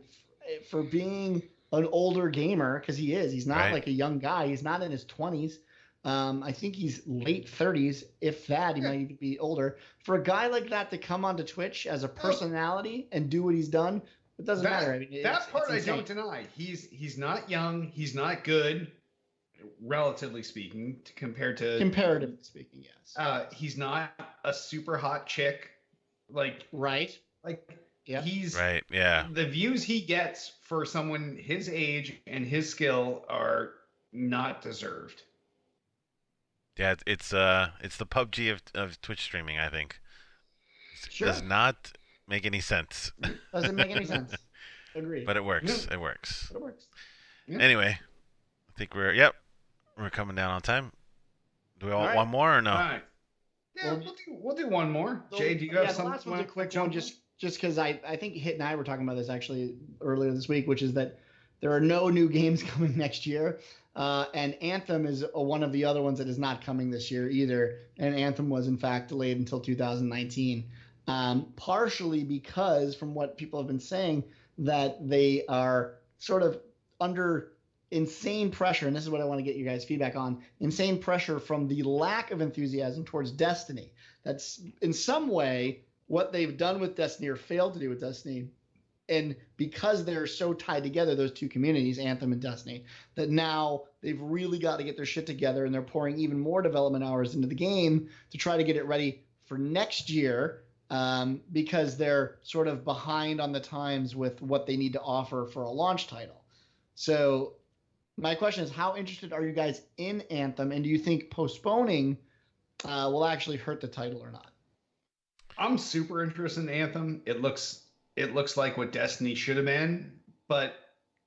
for being an older gamer, because he's not like a young guy. He's not in his 20s. I think he's late 30s, if that. He might even be older. For a guy like that to come onto Twitch as a personality and do what he's done, it doesn't matter. I mean, that part I don't deny. He's not young. He's not good, relatively speaking, comparatively speaking, yes. He's not a super hot chick, right. He's right. Yeah. The views he gets for someone his age and his skill are not deserved. Yeah, it's the PUBG of Twitch streaming, I think. Sure. Does not make any sense. Doesn't make any sense. Agreed. But it works. Yeah. It works. But it works. Yeah. Anyway, I think we're coming down on time. Do we want one more or no? All right. Yeah, we'll do one more. Jay, do you have something? Last one's a quick one, just because I think Hit and I were talking about this actually earlier this week, which is that there are no new games coming next year. And Anthem is one of the other ones that is not coming this year either. And Anthem was, in fact, delayed until 2019. Partially because, from what people have been saying, that they are sort of under insane pressure. And this is what I want to get you guys' feedback on. Insane pressure from the lack of enthusiasm towards Destiny. That's, in some way, what they've done with Destiny or failed to do with Destiny. And because they're so tied together, those two communities, Anthem and Destiny, that now they've really got to get their shit together, and they're pouring even more development hours into the game to try to get it ready for next year, because they're sort of behind on the times with what they need to offer for a launch title. So my question is, how interested are you guys in Anthem, and do you think postponing will actually hurt the title or not? I'm super interested in Anthem. It looks like what Destiny should have been, but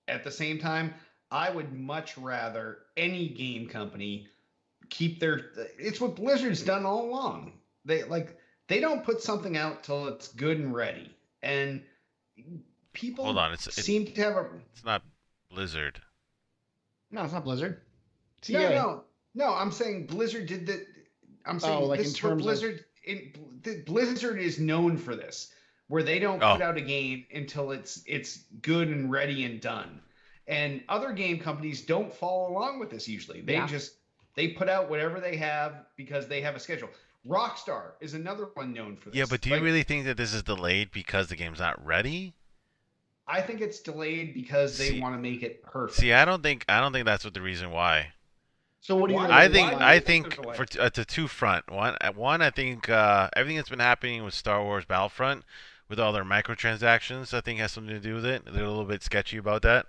at the same time, I would much rather any game company keep it's what Blizzard's done all along. They don't put something out till it's good and ready. And people seem to have it's not Blizzard. No, it's not Blizzard. No, I'm saying Blizzard did that. I'm saying this is what Blizzard Blizzard is known for this, where they don't put out a game until it's good and ready and done. And other game companies don't follow along with this usually. They put out whatever they have because they have a schedule. Rockstar is another one known for this. Yeah, but do you really think that this is delayed because the game's not ready? I think it's delayed because they want to make it perfect. See, I don't think that's what the reason why. So what do you? I think for to two front. One, I think everything that's been happening with Star Wars Battlefront with all their microtransactions. I think has something to do with it. They're a little bit sketchy about that,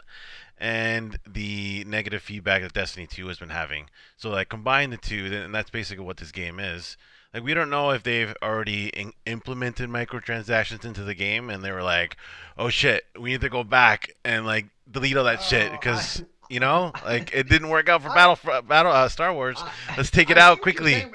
and the negative feedback that Destiny 2 has been having. So like combine the two, and that's basically what this game is. Like we don't know if they've already implemented microtransactions into the game, and they were like, "Oh shit, we need to go back and like delete all that shit because you know, like it didn't work out for Star Wars. Let's take it out quickly." Saying,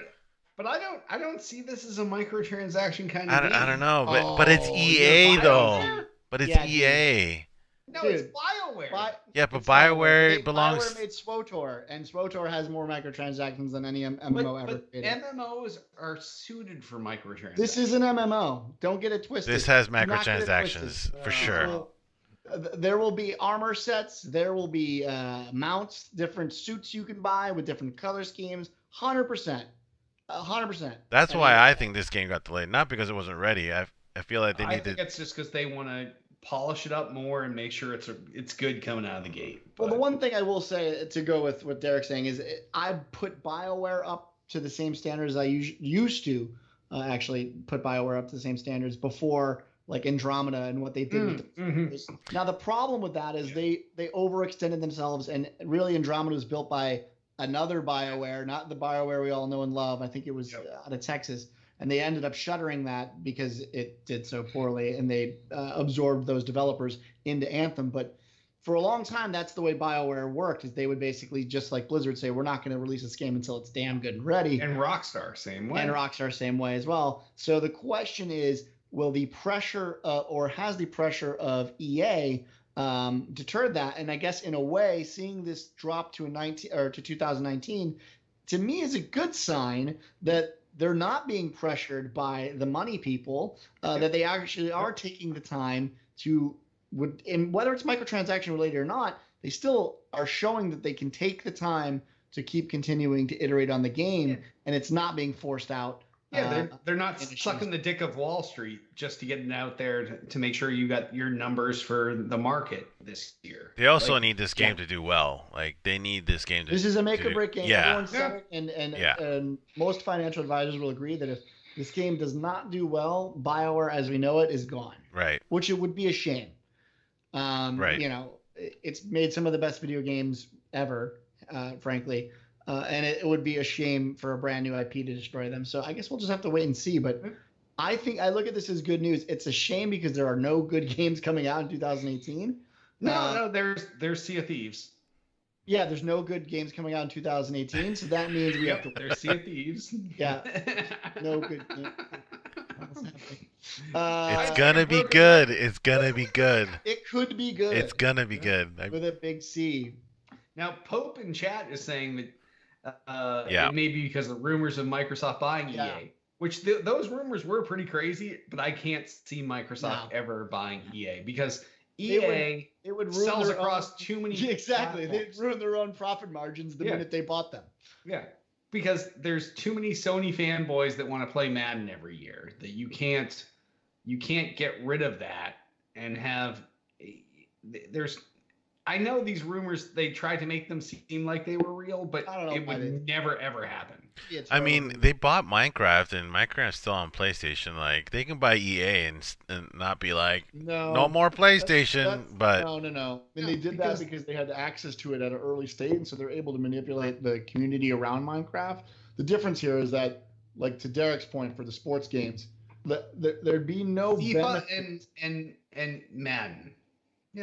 but I don't see this as a microtransaction kind of game. I don't know, but it's EA though. But it's EA. No, it's BioWare. Yeah, but BioWare belongs. BioWare made SWTOR, and SWTOR has more microtransactions than any MMO ever. But MMOs are suited for microtransactions. This is an MMO. Don't get it twisted. This has microtransactions for sure. There will be armor sets. There will be mounts, different suits you can buy with different color schemes. 100%. 100%. That's why I think this game got delayed. Not because it wasn't ready. I feel like they need to. I think it's just because they want to polish it up more and make sure it's good coming out of the gate. Well, the one thing I will say to go with what Derek's saying is I put BioWare up to the same standards I used to actually put BioWare up to the same standards before, like Andromeda and what they did. Now the problem with that is they overextended themselves, and really Andromeda was built by another BioWare, not the BioWare we all know and love. I think it was out of Texas. And they ended up shuttering that because it did so poorly, and they absorbed those developers into Anthem. But for a long time, that's the way BioWare worked, is they would basically, just like Blizzard, say, we're not going to release this game until it's damn good and ready. And Rockstar, same way. And Rockstar, same way as well. So the question is, will the pressure or has the pressure of EA deterred that? And I guess in a way, seeing this drop to 2019, to me is a good sign that they're not being pressured by the money people, that they actually are taking the time to, and whether it's microtransaction related or not, they still are showing that they can take the time to keep continuing to iterate on the game, and it's not being forced out. Yeah, they're not sucking the dick of Wall Street just to get it out there to make sure you got your numbers for the market this year. They also need this game to do well. Like they need this game to. This is a make or break game. Yeah. Everyone said it, and most financial advisors will agree that if this game does not do well, BioWare as we know it is gone. Right. Which it would be a shame. Right. You know, it's made some of the best video games ever, frankly. And it would be a shame for a brand new IP to destroy them. So I guess we'll just have to wait and see. But I think I look at this as good news. It's a shame because there are no good games coming out in 2018. No, there's Sea of Thieves. Yeah, there's no good games coming out in 2018. So that means we have to. There's Sea of Thieves. Yeah, no good. It's gonna be good. It's gonna be good. It could be good. It's gonna be good. With a big C. Now Pope in chat is saying that. It may be because of rumors of Microsoft buying EA, which those rumors were pretty crazy, but I can't see Microsoft ever buying EA because EA sells across too many Exactly. platforms. They'd ruin their own profit margins the minute they bought them. Yeah, because there's too many Sony fanboys that want to play Madden every year that you can't get rid of that and have I know these rumors, they tried to make them seem like they were real, but it would never, ever happen. I mean, they bought Minecraft, and Minecraft's still on PlayStation. Like, they can buy EA and not be like, no more PlayStation. But no. I mean, they did that because they had access to it at an early stage, and so they're able to manipulate the community around Minecraft. The difference here is that, like to Derek's point for the sports games, there'd be no FIFA and Madden.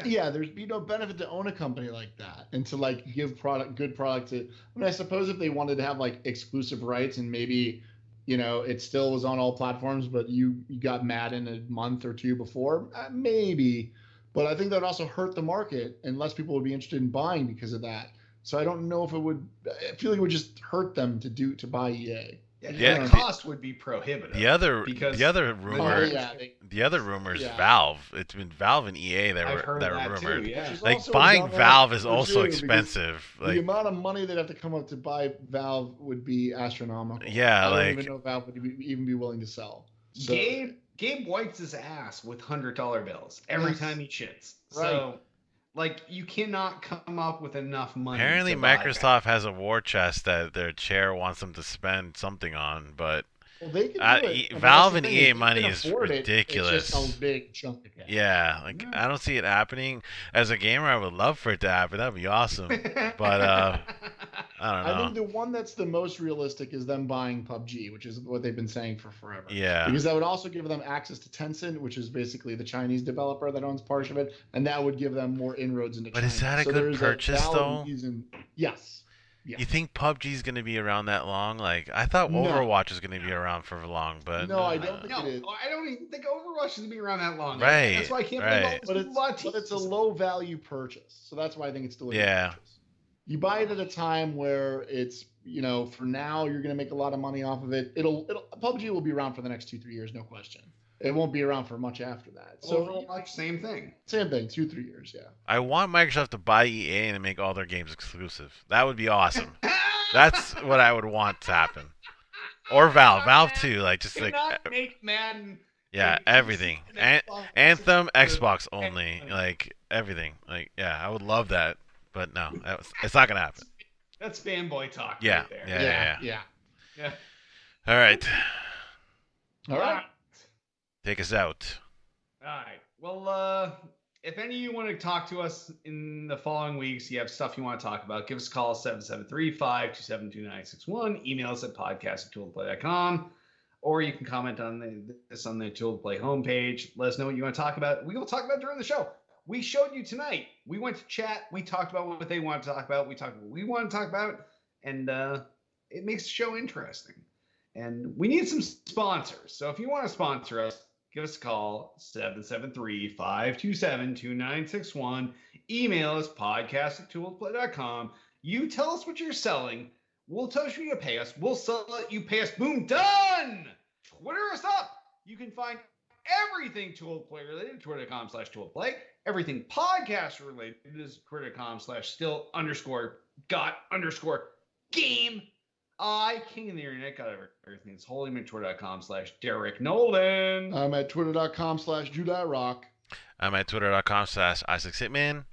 Yeah, there'd be no benefit to own a company like that and to like give good product to. I mean, I suppose if they wanted to have like exclusive rights and maybe, you know, it still was on all platforms, but you got Madden a month or two before, maybe. But I think that would also hurt the market and less people would be interested in buying because of that. So I don't know if it would. I feel like it would just hurt them to buy EA. Yeah, the cost would be prohibitive. The other rumor is Valve. It's been Valve and EA that were rumored. Too, yeah. Like buying Valve is also expensive. Like the amount of money they'd have to come up to buy Valve would be astronomical. Yeah, I don't even know if Valve would even be willing to sell. So, Gabe wipes his ass with $100 bills every time he shits. Right. So, like, you cannot come up with enough money. Apparently, Microsoft has a war chest that their chair wants them to spend something on, but Well, they can do it. Valve and that's the thing, EA is they money can is afford it, ridiculous. It's just a big chunk of cash. Yeah, like I don't see it happening. As a gamer, I would love for it to happen. That'd be awesome. But I don't know. I think the one that's the most realistic is them buying PUBG, which is what they've been saying for forever. Yeah. Because that would also give them access to Tencent, which is basically the Chinese developer that owns part of it, and that would give them more inroads into China. But is that a good purchase, though? Yes. You think PUBG's going to be around that long? Like, I thought No. Overwatch was going to be around for long, but No, I don't think No, it is. I don't even think Overwatch is gonna be around that long. Right, That's why I can't right. believe all this But it's a low value purchase, so that's why I think it's still a good Yeah. purchase. You buy it at a time where it's, for now you're going to make a lot of money off of it. PUBG will be around for the next 2-3 years, no question. It won't be around for much after that. So Overwatch, same thing. same thing, 2-3 years, yeah. I want Microsoft to buy EA and make all their games exclusive. That would be awesome. That's what I would want to happen. Or Valve. Valve too. Like, just like... make Madden. Yeah, everything. Anthem, Xbox only. Like, everything. Like, yeah, I would love that. But no, it's not going to happen. That's fanboy talk Yeah, right there. yeah. Yeah. All right. All right. Take us out. All right. Well, if any of you want to talk to us in the following weeks, you have stuff you want to talk about, give us a call, 773-527-2961. Email us at podcast@tooltoplay.com. Or you can comment on this on the Tool to Play homepage. Let us know what you want to talk about. We will talk about during the show. We showed you tonight. We went to chat. We talked about what they want to talk about. We talked about what we want to talk about. And it makes the show interesting. And we need some sponsors. So if you want to sponsor us, give us a call, 773-527-2961. Email us, podcast@tooltoplay.com. You tell us what you're selling. We'll tell you you pay us. We'll sell it. You pay us. Boom. Done. Twitter us up. You can find everything Tool to Play related, twitter.com/Tool to Play. Everything podcast related is twitter.com/still_got_game. King of the internet, got everything. It's holding at twitter.com/Derek Nolan. I'm at twitter.com/JudiRock. I'm at twitter.com/IsaacSitman.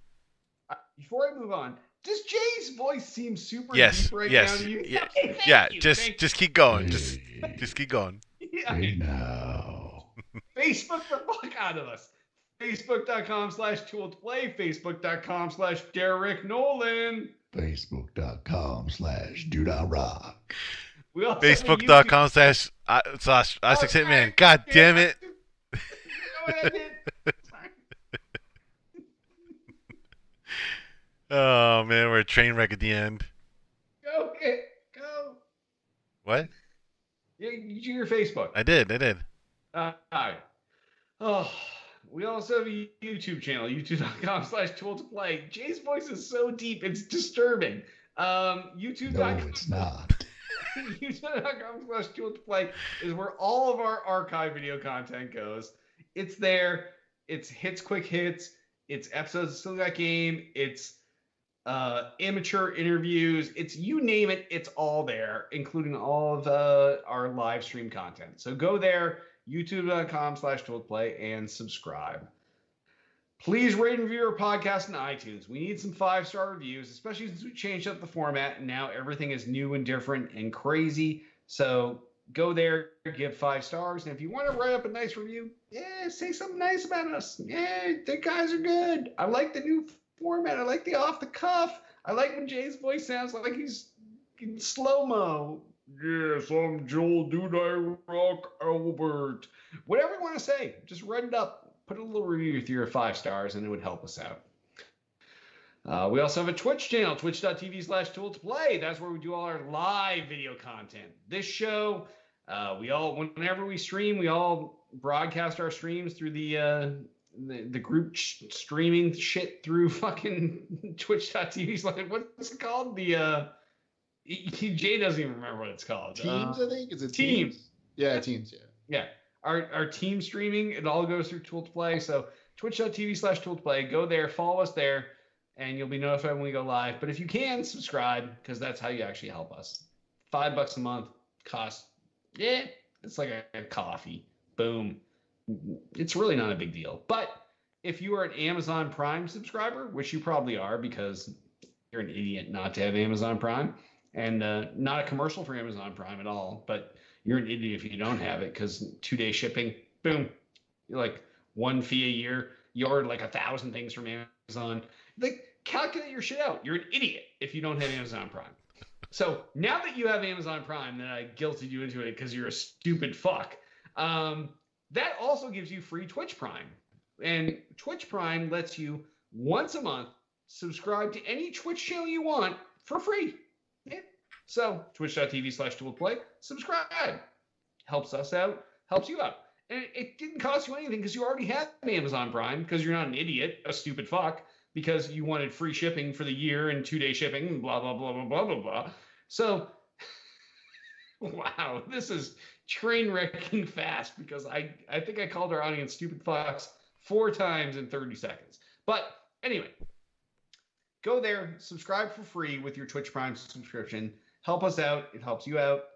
Before I move on, does Jay's voice seem super Yes, deep right yes, now to you? yeah, Okay, thank yeah. you, Just keep going. Just keep going. Yeah. Hey now. Facebook the fuck out of us. Facebook.com/Tool to Play. Facebook.com/Derek Nolan. Facebook.com/JudiRock. We also have a Facebook.com/IsaacSitman. God damn it. Go ahead, man. Oh man, we're a train wreck at the end. Go. What? Yeah, you do your Facebook. I did. All right. Oh, we also have a YouTube channel, youtube.com/Tool to Play. Jay's voice is so deep, it's disturbing. YouTube.com. No, it's not. youtube.com/Tool to Play is where all of our archive video content goes. It's there. It's hits, quick hits. It's episodes of Still Got Game. It's amateur interviews. It's you name it. It's all there, including all of our live stream content. So go there, youtube.com/Tool to Play, and subscribe. Please rate and review our podcast on iTunes. We need some 5-star reviews, especially since we changed up the format and now everything is new and different and crazy. So go there, give 5 stars. And if you want to write up a nice review, say something nice about us. Yeah, the guys are good. I like the new format. I like the off the cuff. I like when Jay's voice sounds like he's in slow-mo. Yes, I'm Joel Dude Rock Albert. Whatever you want to say, just write it up. Put a little review with your 5 stars, and it would help us out. We also have a Twitch channel, twitch.tv/Tool to Play. That's where we do all our live video content. This show, whenever we stream, we all broadcast our streams through the group streaming shit through fucking twitch.tv. What's it called? Jay doesn't even remember what it's called. Teams, I think. Is it Teams? Yeah, Teams. Yeah. Yeah. Our team streaming, it all goes through Tool to Play. So twitch.tv/Tool to Play. Go there, follow us there, and you'll be notified when we go live. But if you can, subscribe, because that's how you actually help us. $5 a month cost. Yeah, it's like a coffee. Boom. It's really not a big deal. But if you are an Amazon Prime subscriber, which you probably are because you're an idiot not to have Amazon Prime, and not a commercial for Amazon Prime at all, but you're an idiot if you don't have it, because 2-day shipping, boom, you're like one fee a year. You order like 1,000 things from Amazon. Like, calculate your shit out. You're an idiot if you don't have Amazon Prime. So now that you have Amazon Prime, then I guilted you into it because you're a stupid fuck. That also gives you free Twitch Prime. And Twitch Prime lets you once a month subscribe to any Twitch channel you want for free. Yeah. So twitch.tv/duelplay, subscribe. Helps us out, helps you out. And it didn't cost you anything because you already have Amazon Prime, because you're not an idiot, a stupid fuck, because you wanted free shipping for the year and 2-day shipping, blah, blah, blah, blah, blah, blah, blah. So, wow, this is train wrecking fast, because I think I called our audience stupid fucks 4 times in 30 seconds. But anyway, go there, subscribe for free with your Twitch Prime subscription. Help us out. It helps you out.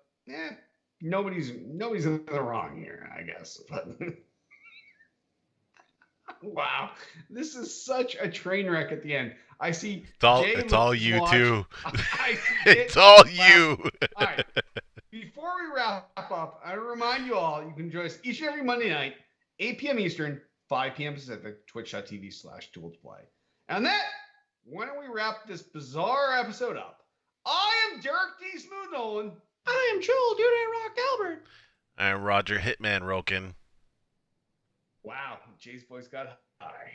Nobody's in the wrong here, I guess. But wow, this is such a train wreck at the end. I see. It's all you too. It's all you. All right. Before we wrap up, I remind you all, you can join us each and every Monday night, 8 p.m. Eastern, 5 p.m. Pacific, twitch.tv/duelplay. And then, when we wrap this bizarre episode up, I am Derek D. Smooth Nolan. I am Joel Dude Rock Albert. I'm Roger Hitman Roken. Wow, Jay's voice got high.